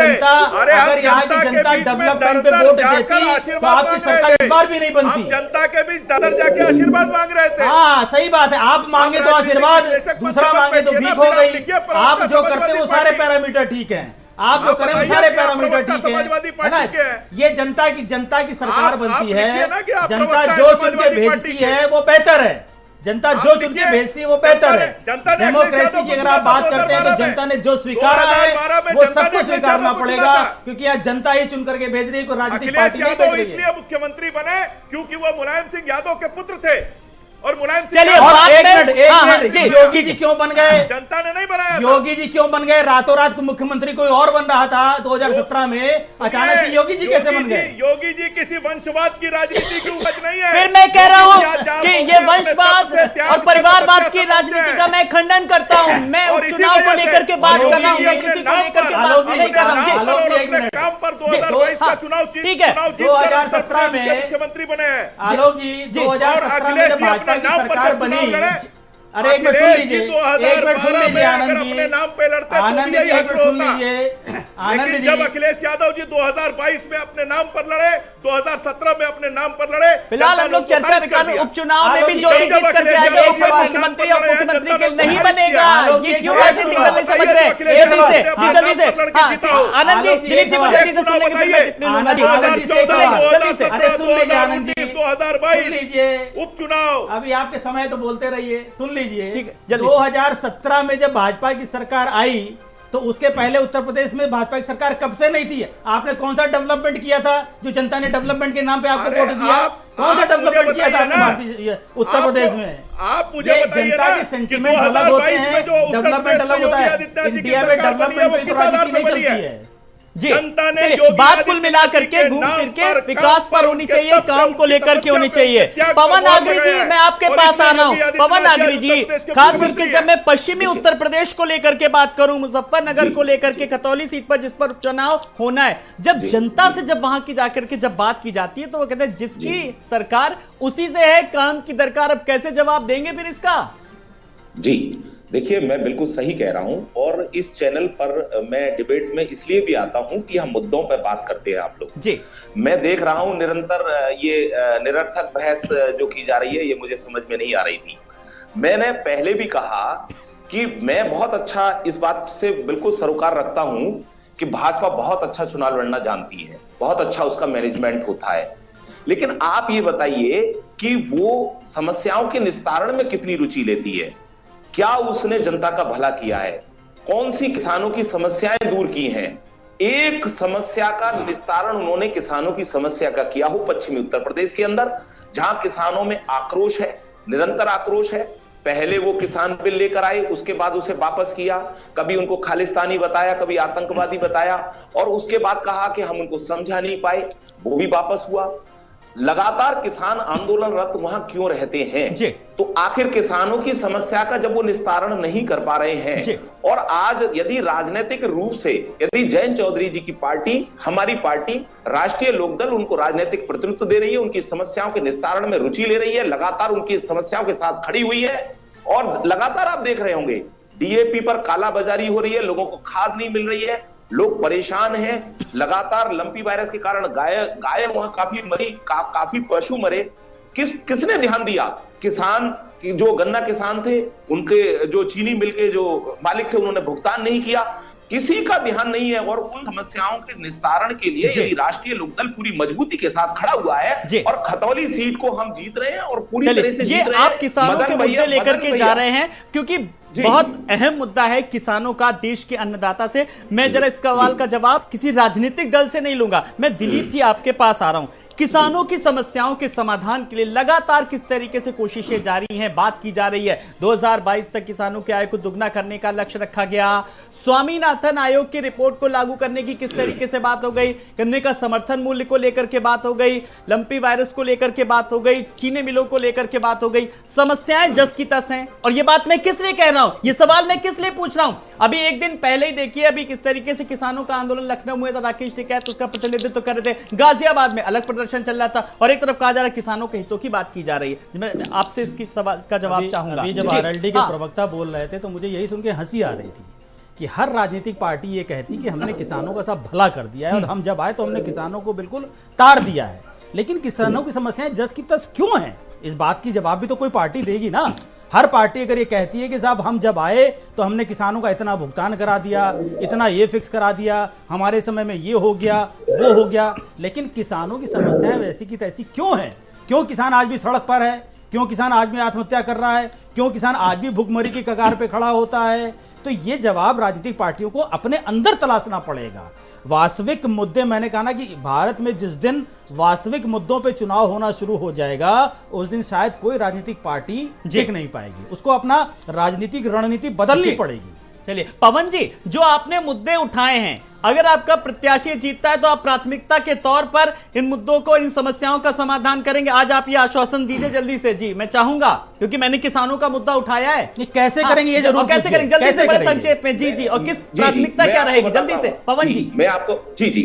जनता डेवलपमेंट पे वोट देती तो आपकी सरकार इस बार भी नहीं बनती। जनता के बीच दर जाके आशीर्वाद मांग रहे थे। हाँ सही बात है, आप मांगे तो आशीर्वाद, दूसरा मांगे तो भीख हो गई। आप जो करते हैं वो सारे पैरामीटर ठीक हैं, आप जो करें वो सारे पैरामीटर ठीक है ना। ये जनता की सरकार बनती है। जनता जो चुन के भेजती है वो बेहतर है। जनता जो चुन के भेजती है वो बेहतर है। डेमोक्रेसी की अगर आप बात करते हैं तो जनता ने जो स्वीकारा है वो सबको स्वीकारना पड़ेगा, क्योंकि आज जनता ही चुन करके भेज रही है, कोई राजनीतिक पार्टी नहीं भेज रही है। इसलिए मुख्यमंत्री बने क्योंकि वो मुलायम सिंह यादव के पुत्र थे और मुलायम सिंह। चलिए एक मिनट, योगी जी क्यों बन गए? जनता ने नहीं बनाया। योगी जी क्यों बन गए? रातों रात को मुख्यमंत्री कोई और बन रहा था 2017 में, अचानक से योगी जी कैसे बन गए? योगी जी किसी वंशवाद की राजनीति की उपज नहीं है। फिर मैं कह रहा हूं कि ये वंशवाद और परिवारवाद की राजनीति का मैं खंडन करता हूं। मैं उपचुनाव को लेकर के बात कर रहा हूं, मैं किसी को लेकर के बात नहीं कर रहा हूं। काम पर 2022 का चुनाव ठीक है, 2017 में मुख्यमंत्री बने हैं आलोक जी। 2017 में जब भाजपा की सरकार बनी, अरे एक मिनट सुन लीजिए आनंद जी, आनंद जी एक मिनट सुन लीजिए आनंद जी। जब अखिलेश यादव जी 2022 में अपने नाम पर लड़े, 2017 में अपने नाम पर लड़े, फिलहाल हम लोग चर्चा कर उपचुनाव में भी जो जीत करके आएगा एक बार मुख्यमंत्री और मुख्यमंत्री के नहीं बनेगा। ये क्यों राजनीति करने समझ रहे हैं? जल्दी से आनंद जी, दिलीप जी को जल्दी से सुन लीजिए। अरे सुन लीजिए आनंद जी, 2022 उपचुनाव, अभी आपके समय तो बोलते रहिए, सुन लीजिए। 2017 में जब भाजपा की सरकार आई तो उसके पहले उत्तर प्रदेश में भाजपा की सरकार कब से नहीं थी? आपने कौन सा डेवलपमेंट किया था जो जनता ने डेवलपमेंट के नाम पे आपको वोट दिया? कौन सा डेवलपमेंट किया था आपने उत्तर प्रदेश में? आप मुझे जनता के सेंटिमेंट अलग होते हैं, डेवलपमेंट अलग होता है। इंडिया में डेवलपमेंट पे तो राजनीति नहीं चलती है जी। चलिए बात कुल मिला करके घूम फिर के विकास पर होनी चाहिए, काम को लेकर के होनी चाहिए। पवन आगरी जी, मैं आपके पास आ रहा हूं। पवन आगरी जी, खास करके जब मैं पश्चिमी उत्तर प्रदेश को लेकर के बात करूं, मुजफ्फरनगर को लेकर के, खतौली सीट पर जिस पर उपचुनाव होना है, जब जनता से जब वहां की जाकर के जब बात की जाती है तो वो कहते हैं जिसकी सरकार उसी से है, काम की दरकार। अब कैसे जवाब देंगे फिर इसका? जी देखिए, मैं बिल्कुल सही कह रहा हूं और इस चैनल पर मैं डिबेट में इसलिए भी आता हूं कि हम मुद्दों पर बात करते हैं आप लोग जी। मैं देख रहा हूं निरंतर ये निरर्थक बहस जो की जा रही है, ये मुझे समझ में नहीं आ रही थी। मैंने पहले भी कहा कि मैं बहुत अच्छा इस बात से बिल्कुल सरोकार रखता हूं कि भाजपा बहुत अच्छा चुनाव लड़ना जानती है, बहुत अच्छा उसका मैनेजमेंट होता है। लेकिन आप ये बताइए कि वो समस्याओं के निस्तारण में कितनी रुचि लेती है? क्या उसने जनता का भला किया है? कौन सी किसानों की समस्याएं दूर की हैं। एक समस्या का निस्तारण उन्होंने किसानों की समस्या का किया हो पश्चिमी उत्तर प्रदेश के अंदर, जहां किसानों में आक्रोश है, निरंतर आक्रोश है। पहले वो किसान बिल लेकर आए, उसके बाद उसे वापस किया, कभी उनको खालिस्तानी बताया, कभी आतंकवादी बताया, और उसके बाद कहा कि हम उनको समझा नहीं पाए, वो भी वापस हुआ। लगातार किसान आंदोलनरत वहां क्यों रहते हैं? तो आखिर किसानों की समस्या का जब वो निस्तारण नहीं कर पा रहे हैं, और आज यदि राजनीतिक रूप से यदि जयंत चौधरी जी की पार्टी, हमारी पार्टी राष्ट्रीय लोकदल उनको राजनीतिक प्रतिनिधित्व दे रही है, उनकी समस्याओं के निस्तारण में रुचि ले रही है, लगातार उनकी समस्याओं के साथ खड़ी हुई है, और लगातार आप देख रहे होंगे डीएपी पर कालाबाजारी हो रही है, लोगों को खाद नहीं मिल रही है, लोग परेशान हैं। लगातार लंपी वायरस के कारण गाय वहां काफी मरी, काफी पशु मरे। किसने ध्यान दिया? किसान जो गन्ना किसान थे, उनके जो चीनी मिल के जो मालिक थे, उन्होंने भुगतान नहीं किया। किसी का ध्यान नहीं है। और उन समस्याओं के निस्तारण के लिए यदि राष्ट्रीय लोकदल पूरी मजबूती के साथ खड़ा हुआ है और खतौली सीट को हम जीत रहे हैं और पूरी तरह से जीत रहे हैं। आप किसानों के मुद्दे लेकर के जा रहे हैं, क्योंकि बहुत अहम मुद्दा है किसानों का, देश के अन्नदाता से। मैं जरा इस सवाल का जवाब किसी राजनीतिक दल से नहीं लूंगा। मैं दिलीप जी आपके पास आ रहा हूं। किसानों की समस्याओं के समाधान के लिए लगातार किस तरीके से कोशिशें जारी हैं, बात की जा रही है। 2022 तक किसानों की आय को दुगना करने का लक्ष्य रखा गया। स्वामीनाथन आयोग की रिपोर्ट को लागू करने की किस तरीके से बात हो गई। गन्ने का समर्थन मूल्य को लेकर के बात हो गई, लंपी वायरस को लेकर के बात हो गई, चीनी मिलों को लेकर के बात हो गई। समस्याएं जस की तस हैं। और ये बात मैं किस लिए कह रहा हूं, ये सवाल मैं किस लिए पूछ रहा हूं? अभी एक दिन पहले ही देखिए अभी किस तरीके से किसानों का आंदोलन लखनऊ में था। राकेश टिकैत उसका प्रतिनिधित्व कर रहे थे। गाजियाबाद में अलग प्रदर्शन चल रहा था, और एक तरफ कहा जा रहा है किसानों के हितों की बात की जा रही है। मैं आपसे इसकी सवाल का जवाब चाहूंगा। अभी जब आरएलडी के प्रवक्ता बोल रहे थे तो मुझे यही सुन के हंसी आ रही थी कि हर राजनीतिक पार्टी ये कहती कि हमने किसानों का सब भला कर दिया है, और हम जब आए तो हमने किसानों को बिल्कुल तार दिया है। लेकिन किसानों की समस्याएं जस की तस क्यों हैं? इस बात की जवाब भी तो कोई पार्टी देगी ना। हर पार्टी अगर ये कहती है कि साहब हम जब आए तो हमने किसानों का इतना भुगतान करा दिया, इतना ये फिक्स करा दिया, हमारे समय में ये हो गया, वो हो गया, लेकिन किसानों की समस्याएं वैसी की तैसी क्यों हैं? क्यों किसान आज भी सड़क पर है? क्यों किसान आज भी आत्महत्या कर रहा है? क्यों किसान आज भी भुखमरी की कगार पे खड़ा होता है? तो ये जवाब राजनीतिक पार्टियों को अपने अंदर तलाशना पड़ेगा। वास्तविक मुद्दे, मैंने कहा ना कि भारत में जिस दिन वास्तविक मुद्दों पे चुनाव होना शुरू हो जाएगा, उस दिन शायद कोई राजनीतिक पार्टी टिक नहीं पाएगी। उसको अपना राजनीतिक रणनीति बदलनी पड़ेगी। चलिए पवन जी, जो आपने मुद्दे उठाए हैं, अगर आपका प्रत्याशी जीतता है तो आप प्राथमिकता के तौर पर इन मुद्दों को, इन समस्याओं का समाधान करेंगे। आज आप ये आश्वासन दीजिए जल्दी से। जी मैं चाहूंगा, क्योंकि मैंने किसानों का मुद्दा उठाया है। ये कैसे करेंगे ये जरूर कैसे करेंगे, जल्दी से बड़े संक्षेप में। जी और किस प्राथमिकता क्या रहेगी, जल्दी से पवन जी।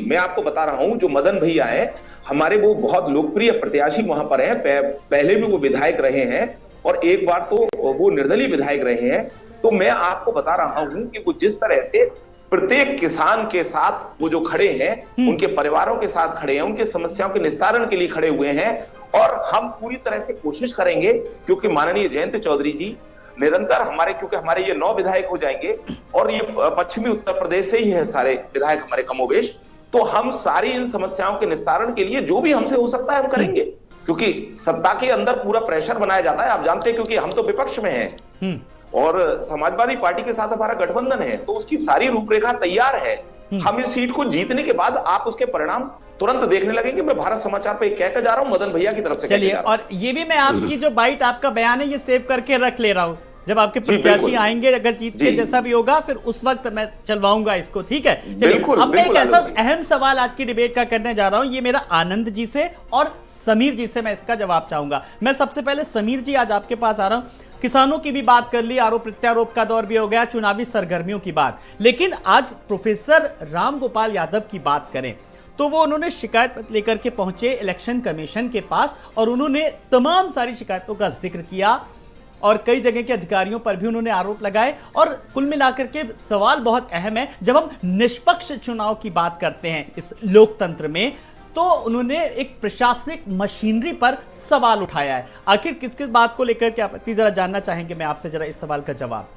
मैं आपको बता रहा हूं, जो मदन भैया है हमारे, वो बहुत लोकप्रिय प्रत्याशी वहां पर है। पहले भी वो विधायक रहे हैं और एक बार तो वो निर्दलीय विधायक रहे हैं। तो मैं आपको बता रहा हूं कि वो जिस तरह से प्रत्येक किसान के साथ वो जो खड़े हैं, उनके परिवारों के साथ खड़े हैं, उनके समस्याओं के निस्तारण के लिए खड़े हुए हैं, और हम पूरी तरह से कोशिश करेंगे, क्योंकि माननीय जयंत चौधरी जी निरंतर क्योंकि हमारे ये 9 विधायक हो जाएंगे, और ये पश्चिमी उत्तर प्रदेश से ही है सारे विधायक हमारे कमोबेश। तो हम सारी इन समस्याओं के निस्तारण के लिए जो भी हमसे हो सकता है हम करेंगे, क्योंकि सत्ता के अंदर पूरा प्रेशर बनाया जाता है, आप जानते हैं, क्योंकि हम तो विपक्ष में हैं और समाजवादी पार्टी के साथ हमारा गठबंधन है, तो उसकी सारी रूपरेखा तैयार है। हम इस सीट को जीतने के बाद आप उसके परिणाम तुरंत देखने लगेंगे। मैं भारत समाचार पे कह कर जा रहा हूं, मदन भैया की तरफ से। चलिए, और ये भी मैं आपकी जो बाइट, आपका बयान है, ये सेव करके रख ले रहा हूं। जब आपके प्रत्याशी आएंगे, अगर जीत के जैसा भी होगा, फिर उस वक्त मैं चलवाऊंगा इसको, ठीक है। चलिए, अब मैं एक ऐसा अहम सवाल आज की डिबेट का करने जा रहा हूं। ये मेरा आनंद जी से और समीर जी से मैं इसका जवाब चाहूंगा। मैं सबसे पहले समीर जी, आज आपके पास आ रहा हूं। किसानों की भी बात कर ली, आरोप प्रत्यारोप का दौर भी हो गया, चुनावी सरगर्मियों की बात, लेकिन आज प्रोफेसर राम गोपाल यादव की बात करें तो वो उन्होंने शिकायत लेकर के पहुंचे इलेक्शन कमीशन के पास, और उन्होंने तमाम सारी शिकायतों का जिक्र किया, और कई जगह के अधिकारियों पर भी उन्होंने आरोप लगाए। और कुल मिलाकर के सवाल बहुत अहम है, जब हम निष्पक्ष चुनाव की बात करते हैं इस लोकतंत्र में, तो उन्होंने एक प्रशासनिक मशीनरी पर सवाल उठाया है। आखिर किस किस बात को लेकर के आपत्ति, जरा जानना चाहेंगे मैं आपसे जरा इस सवाल का जवाब।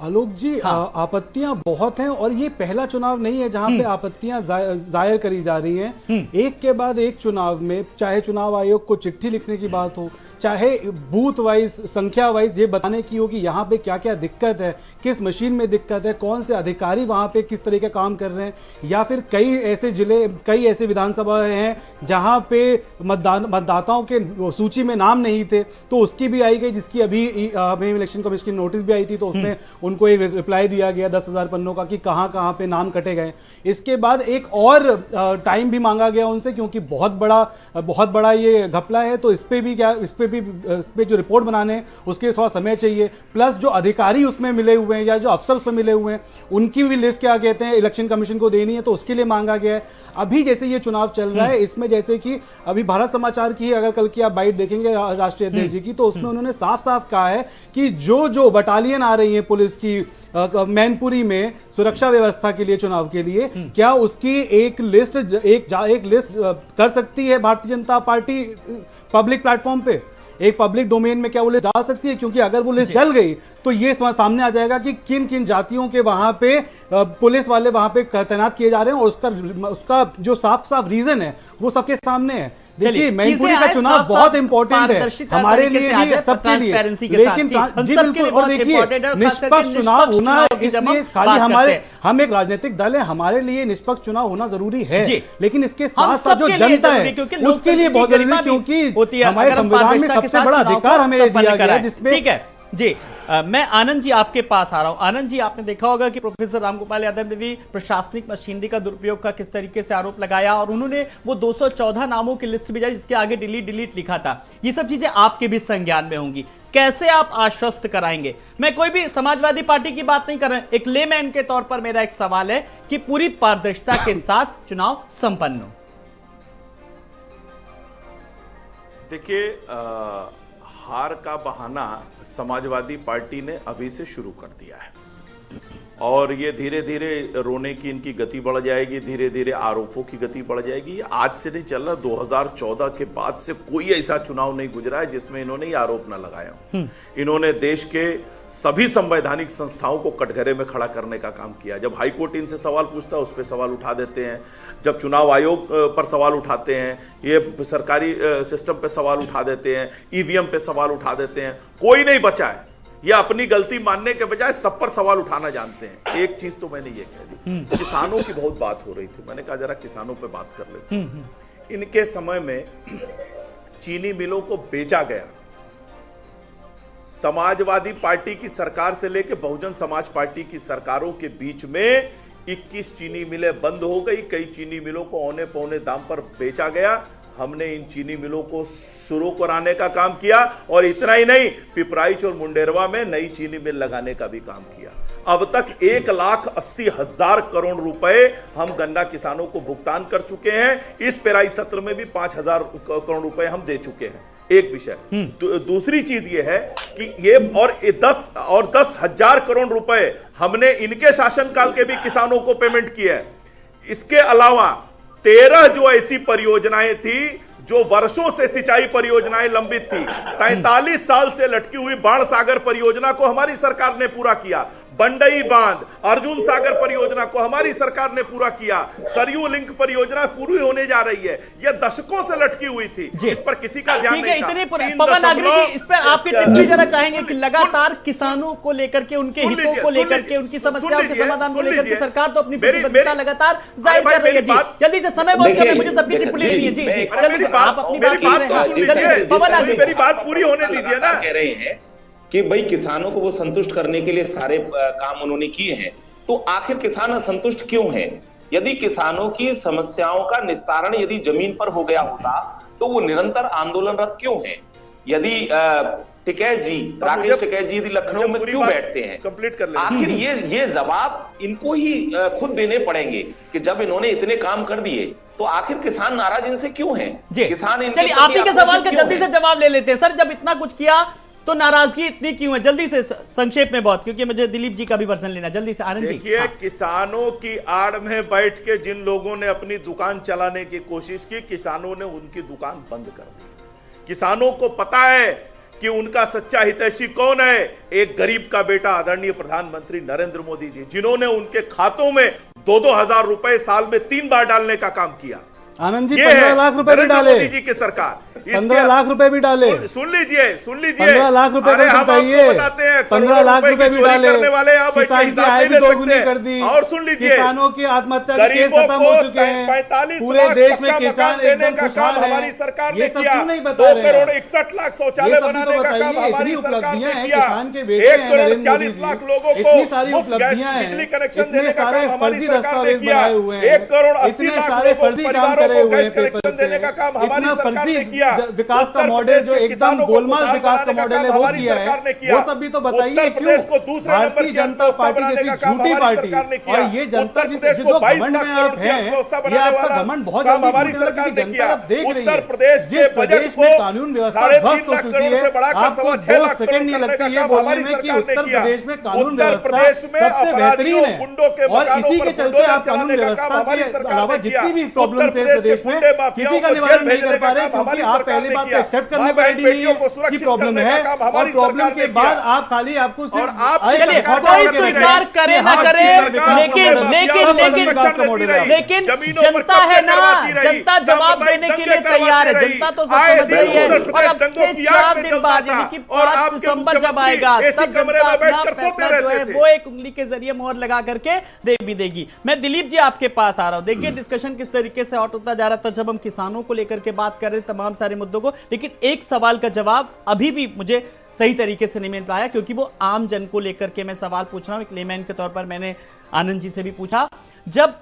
आलोक जी, आपत्तियां बहुत हैं, और ये पहला चुनाव नहीं है जहां पे आपत्तियां जाहिर करी जा रही हैं। एक के बाद एक चुनाव में, चाहे चुनाव आयोग को चिट्ठी लिखने की बात हो, चाहे बूथ वाइज, संख्या वाइज ये बताने की हो कि यहाँ पे क्या क्या दिक्कत है, किस मशीन में दिक्कत है, कौन से अधिकारी वहाँ पे किस तरह का काम कर रहे हैं, या फिर कई ऐसे जिले, कई ऐसे विधानसभा हैं जहाँ पे मतदाताओं के सूची में नाम नहीं थे, तो उसकी भी आई गई, जिसकी अभी हमें इलेक्शन कमीशन की नोटिस भी आई थी, तो उसमें उनको एक रिप्लाई दिया गया 10,000 पन्नों का कि कहाँ कहाँ पे नाम कटे गए। इसके बाद एक और टाइम भी मांगा गया उनसे, क्योंकि बहुत बड़ा ये घपला है, तो इस पे जो रिपोर्ट बनाने हैं उसके लिए थोड़ा समय चाहिए। प्लस जो अधिकारी उसमें मिले हुए हैं या जो अफसर उसमें मिले हुए हैं उनकी भी लिस्ट क्या कहते हैं इलेक्शन कमीशन को देनी है, तो उसके लिए मांगा गया है। अभी जैसे ये चुनाव चल रहा है, इसमें जैसे कि अभी भारत समाचार की अगर कल की आप बाइट देखेंगे राष्ट्रीय अध्यक्ष जी की, तो उसमें उन्होंने साफ साफ कहा है कि जो बटालियन आ रही है पुलिस की मैनपुरी में सुरक्षा व्यवस्था के लिए, चुनाव के लिए, क्या उसकी एक लिस्ट कर सकती है Bharatiya Janata party public platform पे, एक पब्लिक डोमेन में क्या वो लिस्ट डाल सकती है? क्योंकि अगर वो लिस्ट डल गई तो ये सामने आ जाएगा कि किन किन जातियों के वहां पे पुलिस वाले वहां पे तैनात किए जा रहे हैं, और उसका जो साफ साफ रीजन है वो सबके सामने है। देखिए, मैनपुरी का चुनाव बहुत इंपॉर्टेंट है हमारे लिए भी, सबके लिए, लेकिन जी बिल्कुल, और देखिए निष्पक्ष चुनाव होना, इसलिए खाली हम एक राजनीतिक दल है, हमारे लिए निष्पक्ष चुनाव होना जरूरी है, लेकिन इसके साथ साथ जो जनता है उसके लिए बहुत जरूरी है, क्योंकि हमारे संविधान में सबसे बड़ा अधिकार हमें दिया गया है, जिसमें ठीक है जी। मैं आनंद जी आपके पास आ रहा हूं। आनंद जी, आपने देखा होगा कि प्रोफेसर रामगोपाल यादव ने भी प्रशासनिक मशीनरी का दुरुपयोग का किस तरीके से आरोप लगाया, और उन्होंने वो 214 नामों की लिस्ट भेजा जिसके आगे डिलीट लिखा था। ये सब चीजें आपके भी संज्ञान में होंगी, कैसे आप आश्वस्त कराएंगे? मैं कोई भी समाजवादी पार्टी की बात नहीं कर रहा हूं, एक लेमैन के तौर पर मेरा एक सवाल है कि पूरी पारदर्शिता के साथ चुनाव संपन्न हो। देखिए, हार का बहाना समाजवादी पार्टी ने अभी से शुरू कर दिया है, और ये धीरे धीरे रोने की इनकी गति बढ़ जाएगी, धीरे धीरे आरोपों की गति बढ़ जाएगी। ये आज से नहीं चल रहा, 2014 के बाद से कोई ऐसा चुनाव नहीं गुजरा है जिसमें इन्होंने ये आरोप ना लगाया। इन्होंने देश के सभी संवैधानिक संस्थाओं को कटघरे में खड़ा करने का काम किया। जब हाईकोर्ट इनसे सवाल पूछता है उस पर सवाल उठा देते हैं, जब चुनाव आयोग पर सवाल उठाते हैं, ये सरकारी सिस्टम पे सवाल उठा देते हैं, ईवीएम पे सवाल उठा देते हैं, कोई नहीं बचा है। ये अपनी गलती मानने के बजाय सब पर सवाल उठाना जानते हैं। एक चीज तो मैंने ये कह दी, किसानों की बहुत बात हो रही थी, मैंने कहा जरा किसानों पे बात कर लेते। इनके समय में चीनी मिलों को बेचा गया, समाजवादी पार्टी की सरकार से लेकर बहुजन समाज पार्टी की सरकारों के बीच में 21 चीनी मिलें बंद हो गई, कई चीनी मिलों को औने पौने दाम पर बेचा गया। हमने इन चीनी मिलों को शुरू कराने का काम किया, और इतना ही नहीं, पिपराइच और मुंडेरवा में नई चीनी मिल लगाने का भी काम किया। अब तक 1,80,000 करोड़ रुपए हम गन्ना किसानों को भुगतान कर चुके हैं। इस पेराई सत्र में भी 5,000 करोड़ रुपए हम दे चुके हैं। एक विषय। दूसरी चीज ये है कि ये और 10,000 करोड़ रुपए हमने इनके शासनकाल के भी किसानों को पेमेंट किया है। इसके अलावा 13 जो ऐसी परियोजनाएं थी जो वर्षों से सिंचाई परियोजनाएं लंबित थी, 43 साल से लटकी हुई बाण सागर परियोजना को हमारी सरकार ने पूरा किया, बंडई बांध, अर्जुन सागर परियोजना को हमारी सरकार ने पूरा किया, सरयू लिंक परियोजना पूरी होने जा रही है। यह दशकों से लटकी हुई थी, इस पर किसी का ध्यान नहीं था। इतने पवन आगरी जी, इस पर आपकी टिप्पणी जरा चाहेंगे कि लगातार किसानों को लेकर के, उनके हितों को लेकर के, उनकी समस्याओं के समाधान को लेकर के सरकार तो अपनी प्रतिबद्धता लगातार जाहिर कर रही है। जी जल्दी से, समय बहुत कम है, मुझे सबकी टिप्पणी लेनी है। जी जल्दी से आप अपनी बात कह रहे हैं, पवन आगरी मेरी बात पूरी होने दीजिए ना। कह रहे हैं कि भाई किसानों को वो संतुष्ट करने के लिए सारे काम उन्होंने किए हैं, तो आखिर किसान असंतुष्ट क्यों हैं? यदि किसानों की समस्याओं का निस्तारण यदि जमीन पर हो गया होता तो वो निरंतर आंदोलनरत क्यों हैं? यदि टिकैत जी, राकेश टिकैत जी यदि लखनऊ में क्यों बैठते हैं? कंप्लीट कर ले। आखिर ये जवाब इनको ही खुद देने पड़ेंगे कि जब इन्होंने इतने काम कर दिए तो आखिर किसान नाराज इनसे क्यों हैं? किसान इनके चलिए, आप ही के सवाल का जल्दी से जवाब ले लेते हैं। सर, जब इतना कुछ किया तो नाराजगी इतनी क्यों है? जल्दी से, संक्षेप में बहुत, क्योंकि मुझे दिलीप जी का भी वर्जन लेना। जल्दी से आनंद जी। देखिए, किसानों की आड़ में बैठ के जिन लोगों ने अपनी दुकान चलाने की कोशिश की, किसानों ने उनकी दुकान बंद कर दी। किसानों को पता है कि उनका सच्चा हितैषी कौन है। एक गरीब का बेटा आदरणीय प्रधानमंत्री नरेंद्र मोदी जी, जिन्होंने उनके खातों में 2-2 हजार रुपए साल में 3 बार डालने का काम किया। आनंद जी 15 लाख रुपए भी डाले। मोदी जी की सरकार इसके- 15 लाख रुपए भी डाले। सुन लीजिए 15 लाख रुपए अरे का हम बताइए। आपको बताते हैं 15 लाख रुपए भी डाले, करने वाले आप किसान की आय भी दोगुनी कर दी। और सुन लीजिए, किसानों की आत्महत्या के केस गरीबों खत्म हो चुके हैं। 45 पूरे लाख देश में पक्का किसान मकान देने एकदम का खुशहाल काम है। हमारी सरकार ये ने सब किया। क्यों नहीं 2 बता रहे करोड़ हैं? 61 लाख ये शौचालय सब भी बनाने तो का काम बताइए, हमारी इतनी सरकार उपलब्धियां ने हैं, किया। किसान के बेटे 1 हैं करोड़ नरेंद्र 40 मोदी लाख जी। लोगों को इतनी सारी मुफ्त गैस उपलब्धियां हैं, बिजली कनेक्शन इतने देने का सारे काम हमारी फर्जी सरकार ने दस्तावेज किया। बनाए हुए हैं, 1 करोड़ 80 इतने लाख सारे लोगों फर्जी काम परिवारों करे को हुए गैस हैं पेपर कनेक्शन देने का काम हमारी इतना सरकार ने फर्जी किया। विकास का उत्तर मॉडल प्रदेश जो के एकदम किसानों को गोलमाल खुशहाल विकास का बनाने मॉडल है काम वो हमारी किया सरकार ने है। किया। वो सब भी तो बताइए उत्तर क्यों प्रदेश को दूसरे नंबर भारतीय की जनता अर्थव्यवस्था पार्टी बनाने जैसी का काम झूठी हमारी पार्टी सरकार ने किया। और ये जनता उत्तर प्रदेश जो को 22 घमंड लाख में करोड़ आप की हैं, अर्थव्यवस्था ये बनाने आपका वाला घमंड बहुत काम जल्दी हमारी टूटने सरकार लगी। ने जनता किया। अब देख रही उत्तर है प्रदेश जिस के प्रदेश बजट में को कानून व्यवस्था 3.5 ध्वस्त हो लाख चुकी करोड़ है, से बढ़ाकर आपको 6.25 2 लाख सेकंड नहीं करोड़ लगते करने ये का बोलने हमारी में कि सरकार ने उत्तर किया। प्रदेश में कानून उत्तर व्यवस्था प्रदेश में सबसे बेहतरीन है गुंडों के और मकानों इसी पर के चलते बुलडोजर आप कानून चलाने का काम व्यवस्था हमारी के सरकार अलावा ने किया। जितनी भी उत्तर प्रॉब्लम्स है प्रदेश के प्रदेश में गुंडे माफियाओं किसी का को निवारण जेल नहीं कर भेजने पा का रहे काम क्योंकि हमारी आप सरकार पहली ने बात किया। एक्सेप्ट करने माँ को बहन रेडी नहीं बेटियों को है कि सुरक्षित प्रॉब्लम करने का है काम और हमारी प्रॉब्लम सरकार के ने बाद किया। आप खाली आपको और सिर्फ आप आए चलिए, रिकॉर्ड कोई करके स्वीकार रखें करे कि ना हाँ, करे, सरकार लेकिन को लेकिन लेकिन विकास का मॉडल है। लेकिन जमीनों पर जनता है कब्जे ना, करवाती रही, जनता जवाब सांप्रदायिक देने के दंगे लिए तैयार है। करवाती रही। जनता तो सब आए समझ दिन रही है उत्तर और प्रदेश अब दंगों से की 4 आग में दिन जलता बाद था यानी कि और 5 आपके दिसंबर जब मुख्यमंत्री आएगा एसी तब कमरे जनता में अपना बैठकर सोते फैसला जो है रहते थे। वो एक उंगली के जरिए मोहर लगा करके दे भी देगी। मैं दिलीप जी आपके पास आ रहा हूं। देखिए डिस्कशन किस तरीके से हॉट होता जा रहा था जब हम किसानों को लेकर के बात कर रहे थे, तमाम सारे मुद्दों को, लेकिन एक सवाल का जवाब अभी भी मुझे सही तरीके से नहीं मिल पाया क्योंकि वो आम जन को लेकर के मैं सवाल पूछ रहा हूं। एक लेमैन के तौर पर मैंने आनंद जी से भी पूछा, जब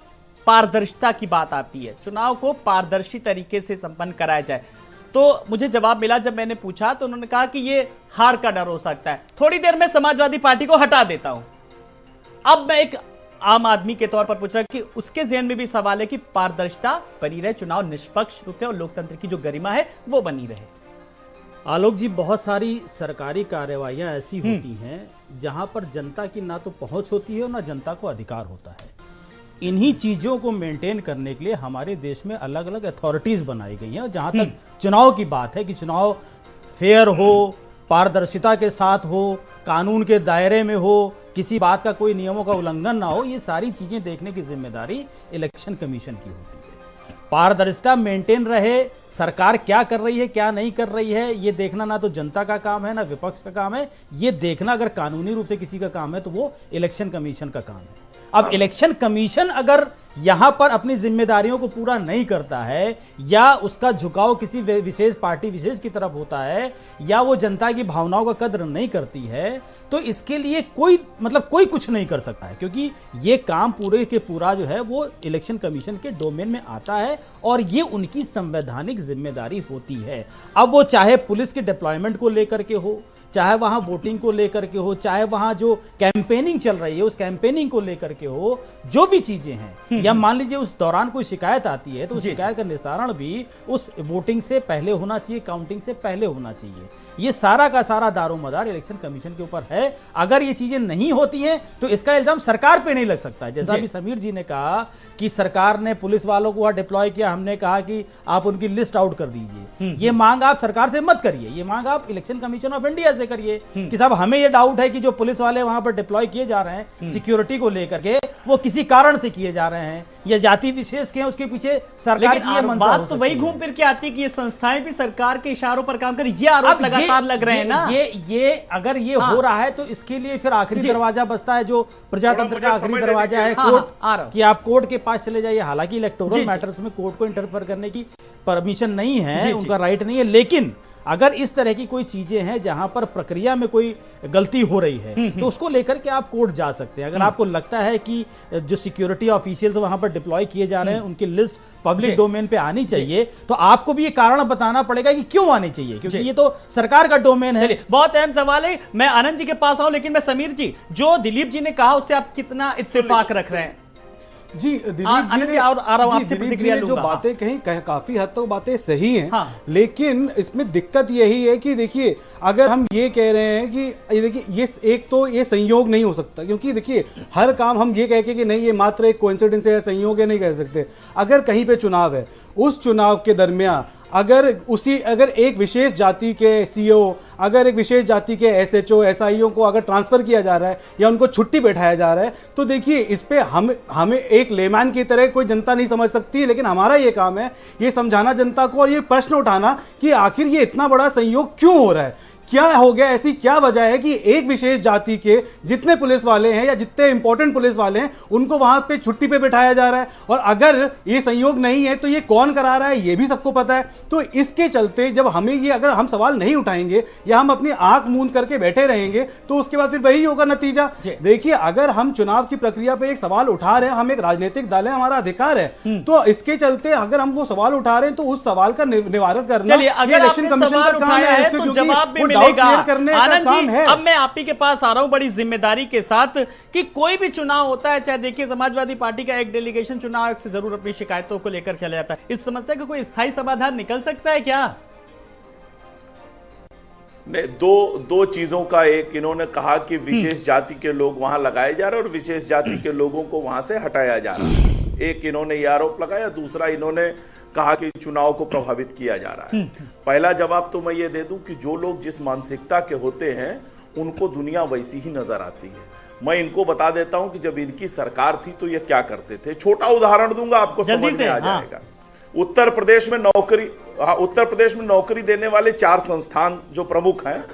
पारदर्शिता की बात आती है, चुनाव को पारदर्शी तरीके से संपन्न कराया जाए, तो मुझे जवाब मिला जब मैंने पूछा तो उन्होंने कहा कि ये हार का डर हो सकता है। थोड़ी देर में समाजवादी पार्टी को हटा देता हूं। अब मैं एक आम आदमी के तौर पर पूछ रहा कि उसके ज़हन में भी सवाल है कि पारदर्शिता बनी रहे, चुनाव निष्पक्ष रूप से और लोकतंत्र की जो गरिमा है वो बनी रहे। आलोक जी, बहुत सारी सरकारी कार्यवाहियां ऐसी होती हैं जहां पर जनता की ना तो पहुंच होती है और ना जनता को अधिकार होता है। इन्हीं चीज़ों को मेंटेन करने के लिए हमारे देश में अलग अलग अथॉरिटीज़ बनाई गई हैं। और जहां तक चुनाव की बात है कि चुनाव फेयर हो, पारदर्शिता के साथ हो, कानून के दायरे में हो, किसी बात का कोई नियमों का उल्लंघन ना हो, ये सारी चीज़ें देखने की जिम्मेदारी इलेक्शन कमीशन की होती है। पारदर्शिता मेंटेन रहे, सरकार क्या कर रही है क्या नहीं कर रही है, ये देखना ना तो जनता का काम है ना विपक्ष का काम है। ये देखना अगर कानूनी रूप से किसी का काम है तो वो इलेक्शन कमीशन का काम है। अब इलेक्शन कमीशन अगर यहां पर अपनी जिम्मेदारियों को पूरा नहीं करता है या उसका झुकाव किसी विशेष पार्टी विशेष की तरफ होता है या वो जनता की भावनाओं का कद्र नहीं करती है, तो इसके लिए कोई कुछ नहीं कर सकता है क्योंकि ये काम पूरे के पूरा जो है वो इलेक्शन कमीशन के डोमेन में आता है और ये उनकी संवैधानिक जिम्मेदारी होती है। अब वो चाहे पुलिस के डिप्लॉयमेंट को लेकर के हो, चाहे वहां वोटिंग को लेकर के हो, चाहे वहां जो कैंपेनिंग चल रही है उस कैंपेनिंग को लेकर के हो, जो भी चीजें हैं, या मान लीजिए उस दौरान कोई शिकायत आती है तो उस शिकायत का निस्तारण भी उस वोटिंग से पहले होना चाहिए, काउंटिंग से पहले होना चाहिए। ये सारा का सारा दारोमदार इलेक्शन कमीशन के ऊपर है। अगर ये चीजें नहीं होती हैं तो इसका इल्जाम सरकार पे नहीं लग सकता है। जैसा भी समीर जी ने कहा कि सरकार ने पुलिस वालों को वहां डिप्लॉय किया, हमने कहा कि आप उनकी लिस्ट आउट कर दीजिए। ये मांग आप सरकार से मत करिए, ये मांग आप इलेक्शन कमीशन ऑफ इंडिया से करिए कि साहब हमें ये डाउट है कि जो पुलिस वाले वहां पर डिप्लॉय किए जा रहे हैं सिक्योरिटी को लेकर के, वो किसी कारण से किए जा रहे हैं या जाति विशेष के हैं, उसके पीछे सरकार की ये मंशा बात तो वही घूम फिर के आती है कि ये संस्थाएं भी सरकार के इशारों पर काम करें, ये आरोप लगातार लग रहे हैं ना। ये अगर ये हो रहा है तो इसके लिए फिर आखिरी दरवाजा बचता है जो प्रजातंत्र का आखिरी दरवाजा है कोर्ट, कि आप कोर्ट के पास चले जाइए। हालांकि इलेक्टोरल मैटर्स में कोर्ट को इंटरफेयर करने की परमिशन नहीं है, उनका राइट नहीं है, लेकिन अगर इस तरह की कोई चीजें हैं जहां पर प्रक्रिया में कोई गलती हो रही है तो उसको लेकर के आप कोर्ट जा सकते हैं। अगर आपको लगता है कि जो सिक्योरिटी ऑफिशियल्स वहां पर डिप्लॉय किए जा रहे हैं उनकी लिस्ट पब्लिक डोमेन पे आनी चाहिए, तो आपको भी ये कारण बताना पड़ेगा कि क्यों आनी चाहिए, क्योंकि ये तो सरकार का डोमेन है। बहुत अहम सवाल है। मैं आनंद जी के पास आऊं, लेकिन मैं समीर जी, जो दिलीप जी ने कहा उससे आप कितना इत्तेफाक रख रहे हैं? जी दिलीप जी आपसे प्रतिक्रिया जो बातें कहीं काफी हद तक बातें सही हैं, लेकिन इसमें दिक्कत यही है कि देखिए अगर हम ये कह रहे हैं कि देखिए ये एक तो ये संयोग नहीं हो सकता, क्योंकि देखिए हर काम हम ये कह के कि नहीं ये मात्र एक कोइंसिडेंस है, संयोग है, नहीं कह सकते। अगर कहीं पे चुनाव है, उस चुनाव के दरमियान अगर एक विशेष जाति के सीईओ, अगर एक विशेष जाति के एसएचओ एसआईओ को अगर ट्रांसफर किया जा रहा है या उनको छुट्टी बैठाया जा रहा है, तो देखिए इस पे हमें एक लेमैन की तरह कोई जनता नहीं समझ सकती, लेकिन हमारा ये काम है ये समझाना जनता को और ये प्रश्न उठाना कि आखिर ये इतना बड़ा संयोग क्यों हो रहा है, क्या हो गया, ऐसी क्या वजह है कि एक विशेष जाति के जितने पुलिस वाले हैं या जितने इंपॉर्टेंट पुलिस वाले हैं उनको वहां पे छुट्टी पे बिठाया जा रहा है, और अगर ये संयोग नहीं है तो ये कौन करा रहा है ये भी सबको पता है। तो इसके चलते जब हमें ये अगर हम सवाल नहीं उठाएंगे या हम अपनी आंख मूंद करके बैठे रहेंगे तो उसके बाद फिर वही होगा नतीजा। देखिए अगर हम चुनाव की प्रक्रिया पे एक सवाल उठा रहे हैं, हम एक राजनीतिक दल है, हमारा अधिकार है, तो इसके चलते अगर हम वो सवाल उठा रहे हैं तो उस सवाल का निवारण करना इलेक्शन कमीशन का काम है, तो जवाब भी मिलेगा। आनंद जी, अब मैं आप ही के पास आ रहा हूं बड़ी जिम्मेदारी के साथ कि कोई भी चुनाव होता है, चाहे देखिए समाजवादी पार्टी का एक डेलीगेशन चुनाव से जरूर अपनी शिकायतों को लेकर चला जाता है, इस समस्या का कोई स्थायी समाधान निकल सकता है क्या? नहीं, दो चीजों का, एक इन्होंने कहा कि विशेष जाति के लोग वहां लगाए जा रहे हैं और विशेष जाति के लोगों को वहां से हटाया जा रहा है, एक इन्होंने ये आरोप लगाया, दूसरा इन्होंने कहा कि चुनाव को प्रभावित किया जा रहा है। पहला जवाब तो मैं ये दे दूं कि जो लोग जिस मानसिकता के होते हैं उनको दुनिया वैसी ही नजर आती है। मैं इनको बता देता हूं कि जब इनकी सरकार थी तो ये क्या करते थे, छोटा उदाहरण दूंगा आपको समझ में आ जाएगा। उत्तर प्रदेश में नौकरी देने वाले 4 संस्थान जो प्रमुख हैं,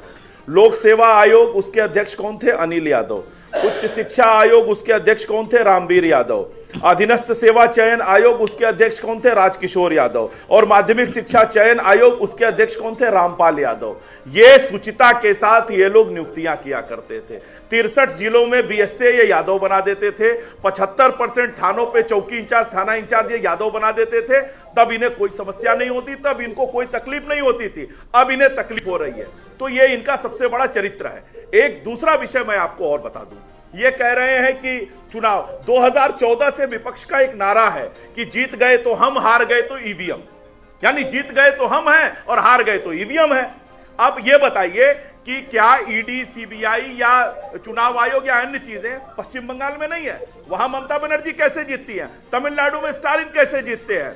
लोक सेवा आयोग उसके अध्यक्ष कौन थे? अनिल यादव। उच्च शिक्षा आयोग उसके अध्यक्ष कौन थे? रामवीर यादव। अधीनस्थ सेवा चयन आयोग उसके अध्यक्ष कौन थे? राजकिशोर यादव। और माध्यमिक शिक्षा चयन आयोग उसके अध्यक्ष कौन थे? रामपाल यादव। ये सुचिता के साथ ये लोग नियुक्तियां किया करते थे। 63 जिलों में बीएसए ये यादव बना देते थे। 75% थानों पे चौकी इंचार्ज, थाना इंचार्ज ये यादव बना देते थे। तब इन्हें कोई समस्या नहीं होती, तब इनको कोई तकलीफ नहीं होती थी, अब इन्हें तकलीफ हो रही है। तो ये इनका सबसे बड़ा चरित्र है। एक दूसरा विषय मैं आपको और बता दूं, ये कह रहे हैं कि चुनाव 2014 से विपक्ष का एक नारा है कि जीत गए तो हम, हार गए तो ईवीएम, यानी जीत गए तो हम हैं और हार गए तो ईवीएम है। अब ये बताइए कि क्या ईडी, सीबीआई या चुनाव आयोग या अन्य चीजें पश्चिम बंगाल में नहीं है? वहां ममता बनर्जी कैसे जीतती है? तमिलनाडु में स्टालिन कैसे जीतते हैं?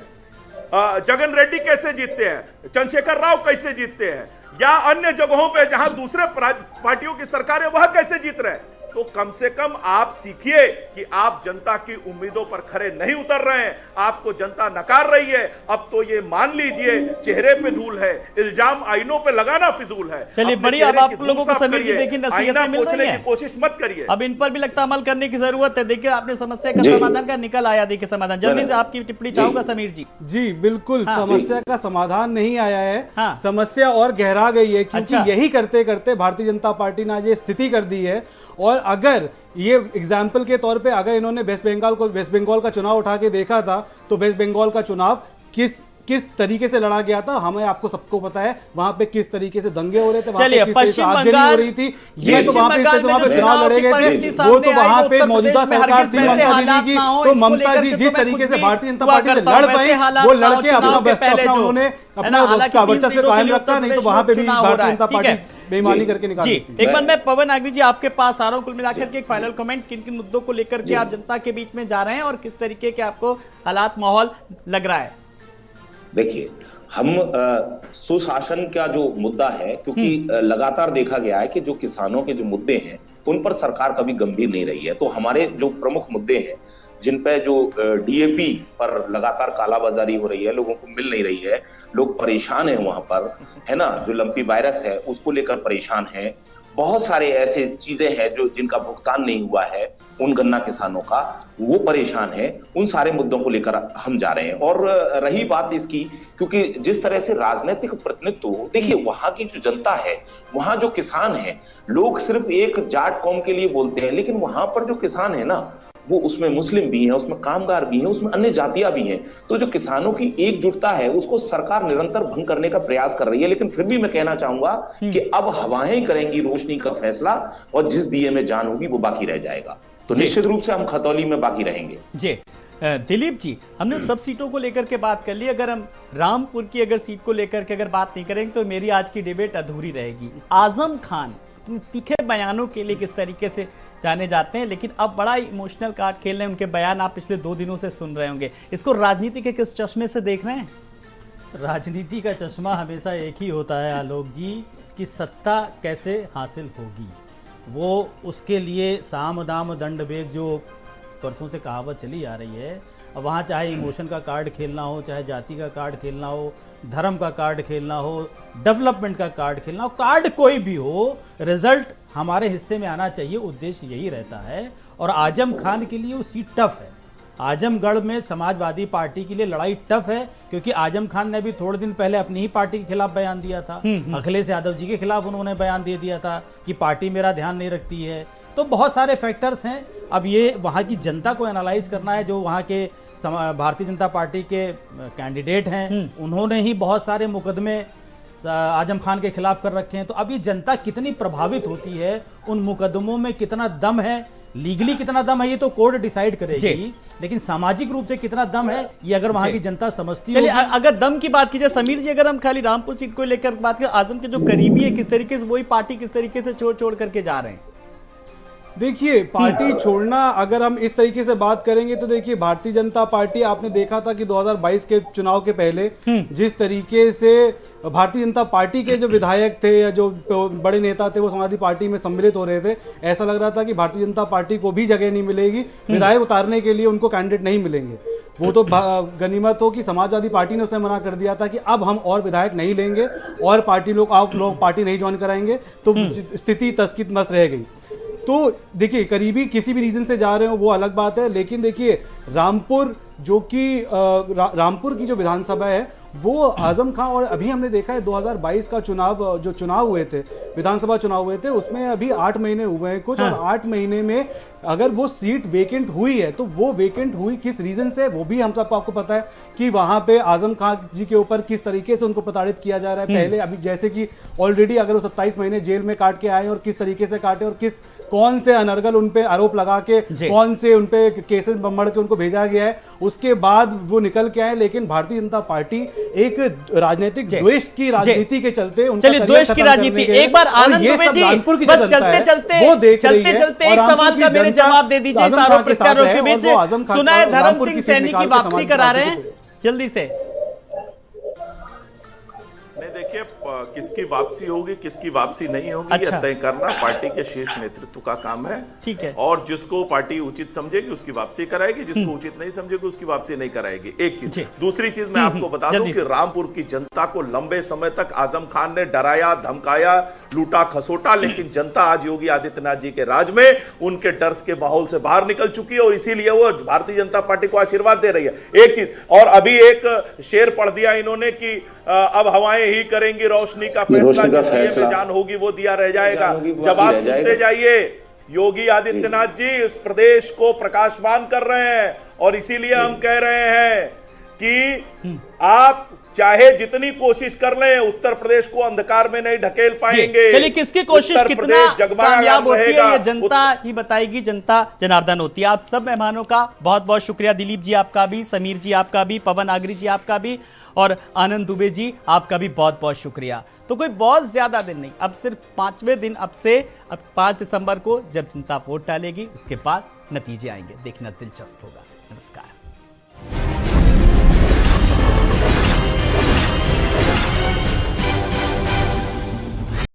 जगन रेड्डी कैसे जीतते हैं? चंद्रशेखर राव कैसे जीतते हैं? या अन्य जगहों पे जहां दूसरे पार्टियों की सरकार है वह कैसे जीत रहे हैं? तो कम से कम आप सीखिए कि आप जनता की उम्मीदों पर खरे नहीं उतर रहे हैं, आपको जनता नकार रही है। अब तो ये मान लीजिए चेहरे पे धूल है, इल्जाम आईनों पे लगाना फिजूल है। चलिए बड़ी, अब आप लोगों को समीर जी देखिए नसीहतें मिल रही हैं, कोशिश मत करिए, अब इन पर भी लगता अमल करने की जरूरत है। देखिए आपने समस्या का समाधान का निकल आया, देखिए समाधान जल्दी से आपकी टिप्पणी चाहूंगा समीर जी। जी बिल्कुल, समस्या का समाधान नहीं आया है, समस्या और गहरा गई है, क्योंकि यही करते करते भारतीय जनता पार्टी ने आज ये स्थिति कर दी है। और अगर ये एग्जाम्पल के तौर पे अगर इन्होंने वेस्ट बंगाल का चुनाव उठा के देखा था तो वेस्ट बंगाल का चुनाव किस तरीके से लड़ा गया था, हमें आपको सबको पता है। वहां पे किस तरीके से दंगे हो रहे थे, चलिए पश्चिम बंगाल हो रही थी, ये तो वहां पे चुनाव लड़े गए थे, वो तो वहां पे मौजूदा सरकार थी ममता दीदी की। तो ममता जी जिस तरीके से भारतीय जनता पार्टी से लड़ पाई, वो लड़के अपना वर्चस्व कायम रखा, नहीं तो वहां पे भी भारतीय जनता पार्टी बेईमानी करके निकाली। एक बार मैं पवन आगरी जी आपके पास आ रहा हूं, कुल मिलाकर के एक फाइनल कमेंट, किन किन मुद्दों को लेकर के आप जनता के बीच में जा रहे हैं और किस तरीके के आपको हालात माहौल लग रहा है? देखिए, हम सुशासन का जो मुद्दा है, क्योंकि लगातार देखा गया है कि जो किसानों के जो मुद्दे हैं उन पर सरकार कभी गंभीर नहीं रही है। तो हमारे जो प्रमुख मुद्दे हैं जिन पे जो डीएपी पर लगातार कालाबाजारी हो रही है, लोगों को मिल नहीं रही है, लोग परेशान हैं वहां पर, है ना, जो लंपी वायरस है उसको लेकर परेशान है, बहुत सारे ऐसे चीजें हैं जो जिनका भुगतान नहीं हुआ है उन गन्ना किसानों का, वो परेशान है, उन सारे मुद्दों को लेकर हम जा रहे हैं। और रही बात इसकी, क्योंकि जिस तरह से राजनीतिक प्रतिनिधित्व, देखिए वहां की जो जनता है, वहां जो किसान है, लोग सिर्फ एक जाट कौम के लिए बोलते हैं, लेकिन वहां पर जो किसान है ना, वो उसमें मुस्लिम भी हैं, उसमें कामगार भी हैं, उसमें अन्य जातियां भी हैं। तो जो किसानों की एकजुटता है उसको सरकार निरंतर भंग करने का प्रयास कर रही है। लेकिन फिर भी मैं कहना चाहूंगा कि अब हवाएं करेंगी रोशनी का फैसला, और जिस दिए में जान होगी वो बाकी रह जाएगा। तो निश्चित रूप से हम खतौली में बाकी रहेंगे। जी दिलीप जी, हमने सब सीटों को लेकर के बात कर ली, अगर हम रामपुर की अगर सीट को लेकर के अगर बात नहीं करेंगे तो मेरी आज की डिबेट अधूरी रहेगी। आजम खान तीखे बयानों के लिए किस तरीके से जाने जाते हैं, लेकिन अब बड़ा इमोशनल कार्ड खेल रहे हैं, उनके बयान आप पिछले 2 दिनों से सुन रहे होंगे, इसको राजनीति के किस चश्मे से देख रहे हैं? राजनीति का चश्मा हमेशा एक ही होता है आलोक जी, कि सत्ता कैसे हासिल होगी। वो उसके लिए साम दाम दंड भेद जो परसों से कहावत चली आ रही है, अब वहाँ चाहे इमोशन का कार्ड खेलना हो, चाहे जाति का कार्ड खेलना हो, धर्म का कार्ड खेलना हो, डेवलपमेंट का कार्ड खेलना हो, कार्ड कोई भी हो, रिजल्ट हमारे हिस्से में आना चाहिए, उद्देश्य यही रहता है। और आजम खान के लिए वो सीट टफ है। आजमगढ़ में समाजवादी पार्टी के लिए लड़ाई टफ है, क्योंकि आजम खान ने भी थोड़े दिन पहले अपनी ही पार्टी के खिलाफ बयान दिया था। अखिलेश यादव जी के खिलाफ उन्होंने बयान दे दिया था कि पार्टी मेरा ध्यान नहीं रखती है। तो बहुत सारे फैक्टर्स हैं। अब ये वहाँ की जनता को एनालाइज करना है, जो वहाँ के भारतीय जनता पार्टी के कैंडिडेट हैं, उन्होंने ही बहुत सारे मुकदमे आजम खान के खिलाफ कर रखे हैं। तो अब ये जनता कितनी प्रभावित होती है, उन मुकदमों में कितना दम है, लीगली कितना दम है, ये तो कोर्ट डिसाइड करेगी, लेकिन सामाजिक रूप से कितना दम है ये अगर वहां की जनता समझती है। चलिए, अगर दम की बात कीजिए समीर जी, अगर हम खाली रामपुर सीट को लेकर बात करें, आजम के जो करीबी है किस तरीके से वही पार्टी किस तरीके से छोड़ करके जा रहे हैं? देखिए, पार्टी छोड़ना अगर हम इस तरीके से बात करेंगे तो देखिए, भारतीय जनता पार्टी आपने देखा था कि 2022 के चुनाव के पहले जिस तरीके से भारतीय जनता पार्टी के जो विधायक थे या जो बड़े नेता थे वो समाजवादी पार्टी में सम्मिलित हो रहे थे, ऐसा लग रहा था कि भारतीय जनता पार्टी को भी जगह नहीं मिलेगी, विधायक उतारने के लिए उनको कैंडिडेट नहीं मिलेंगे। वो तो गनीमत हो कि समाजवादी पार्टी ने उसमें मना कर दिया था कि अब हम और विधायक नहीं लेंगे और पार्टी लोग आप लोग पार्टी नहीं ज्वाइन कराएंगे, तो स्थिति तस्कीत मस रह गई। तो देखिए, करीबी किसी भी रीजन से जा रहे हो वो अलग बात है, लेकिन देखिए रामपुर जो कि रामपुर की जो विधानसभा है वो आजम खान, और अभी हमने देखा है 2022 का जो चुनाव हुए थे, विधानसभा चुनाव हुए थे, उसमें अभी 8 महीने हुए हैं कुछ, और 8 महीने में अगर वो सीट वेकेंट हुई है तो वो वेकेंट हुई किस रीजन से, वो भी हम सबको आपको पता है कि वहां पे आजम खान जी के ऊपर किस तरीके से उनको प्रताड़ित किया जा रहा है। पहले अभी जैसे कि ऑलरेडी अगर वो 27 महीने जेल में काट के आए और किस तरीके से काटे और कौन से अनर्गल उन पे आरोप लगा के कौन से उन पे केसेस बमड़ के उनको भेजा गया है, उसके बाद वो निकल के आए। लेकिन भारतीय जनता पार्टी एक राजनीतिक द्वेष की राजनीति के चलते, चलिए द्वेष की राजनीति, एक बार आनंद दुबे जी बस चलते चलते एक सवाल का मेरे जवाब दे दीजिए इस आरोप प्रत्यारोप के बीच। सुना है धर्म सिंह सैनी की वापसी करा रहे हैं जल्दी से। नहीं, देखिए किसकी वापसी होगी किसकी वापसी नहीं होगी, अच्छा, यह तय करना पार्टी के शीर्ष नेतृत्व का काम है। ठीक है। और जिसको पार्टी उचित समझेगी उसकी वापसी कराएगी, जिसको उचित नहीं समझेगी उसकी वापसी नहीं कराएगी। एक चीज। दूसरी चीज मैं आपको बता दूं कि रामपुर की जनता को लंबे समय तक आजम खान ने डराया, धमकाया, लूटा खसोटा, लेकिन जनता आज योगी आदित्यनाथ जी के राज में उनके डर के माहौल से बाहर निकल चुकी है और इसीलिए वो भारतीय जनता पार्टी को आशीर्वाद दे रही है। एक चीज और, अभी एक शेर पढ़ दिया इन्होंने कि अब हवाएं ही करेंगी रोशनी का फैसला, जिसमें जान होगी वो दिया रह जाएगा। जब आप सुनते जाइए, योगी आदित्यनाथ जी इस प्रदेश को प्रकाशमान कर रहे हैं और इसीलिए हम कह रहे हैं कि आप चाहे जितनी कोशिश कर लें, उत्तर प्रदेश को अंधकार में नहीं ढकेल पाएंगे। चलिए, किसकी कोशिश कितना कामयाब होती है ये जनता ही बताएगी, जनता जनार्दन होती है। आप सब मेहमानों का बहुत बहुत शुक्रिया, दिलीप जी आपका भी, समीर जी आपका भी, पवन आगरी जी आपका भी, और आनंद दुबे जी आपका भी बहुत बहुत शुक्रिया। तो कोई बहुत ज्यादा दिन नहीं, अब सिर्फ 5वें दिन, अब 5 दिसंबर को जब जनता वोट डालेगी उसके बाद नतीजे आएंगे, देखना दिलचस्प होगा। नमस्कार।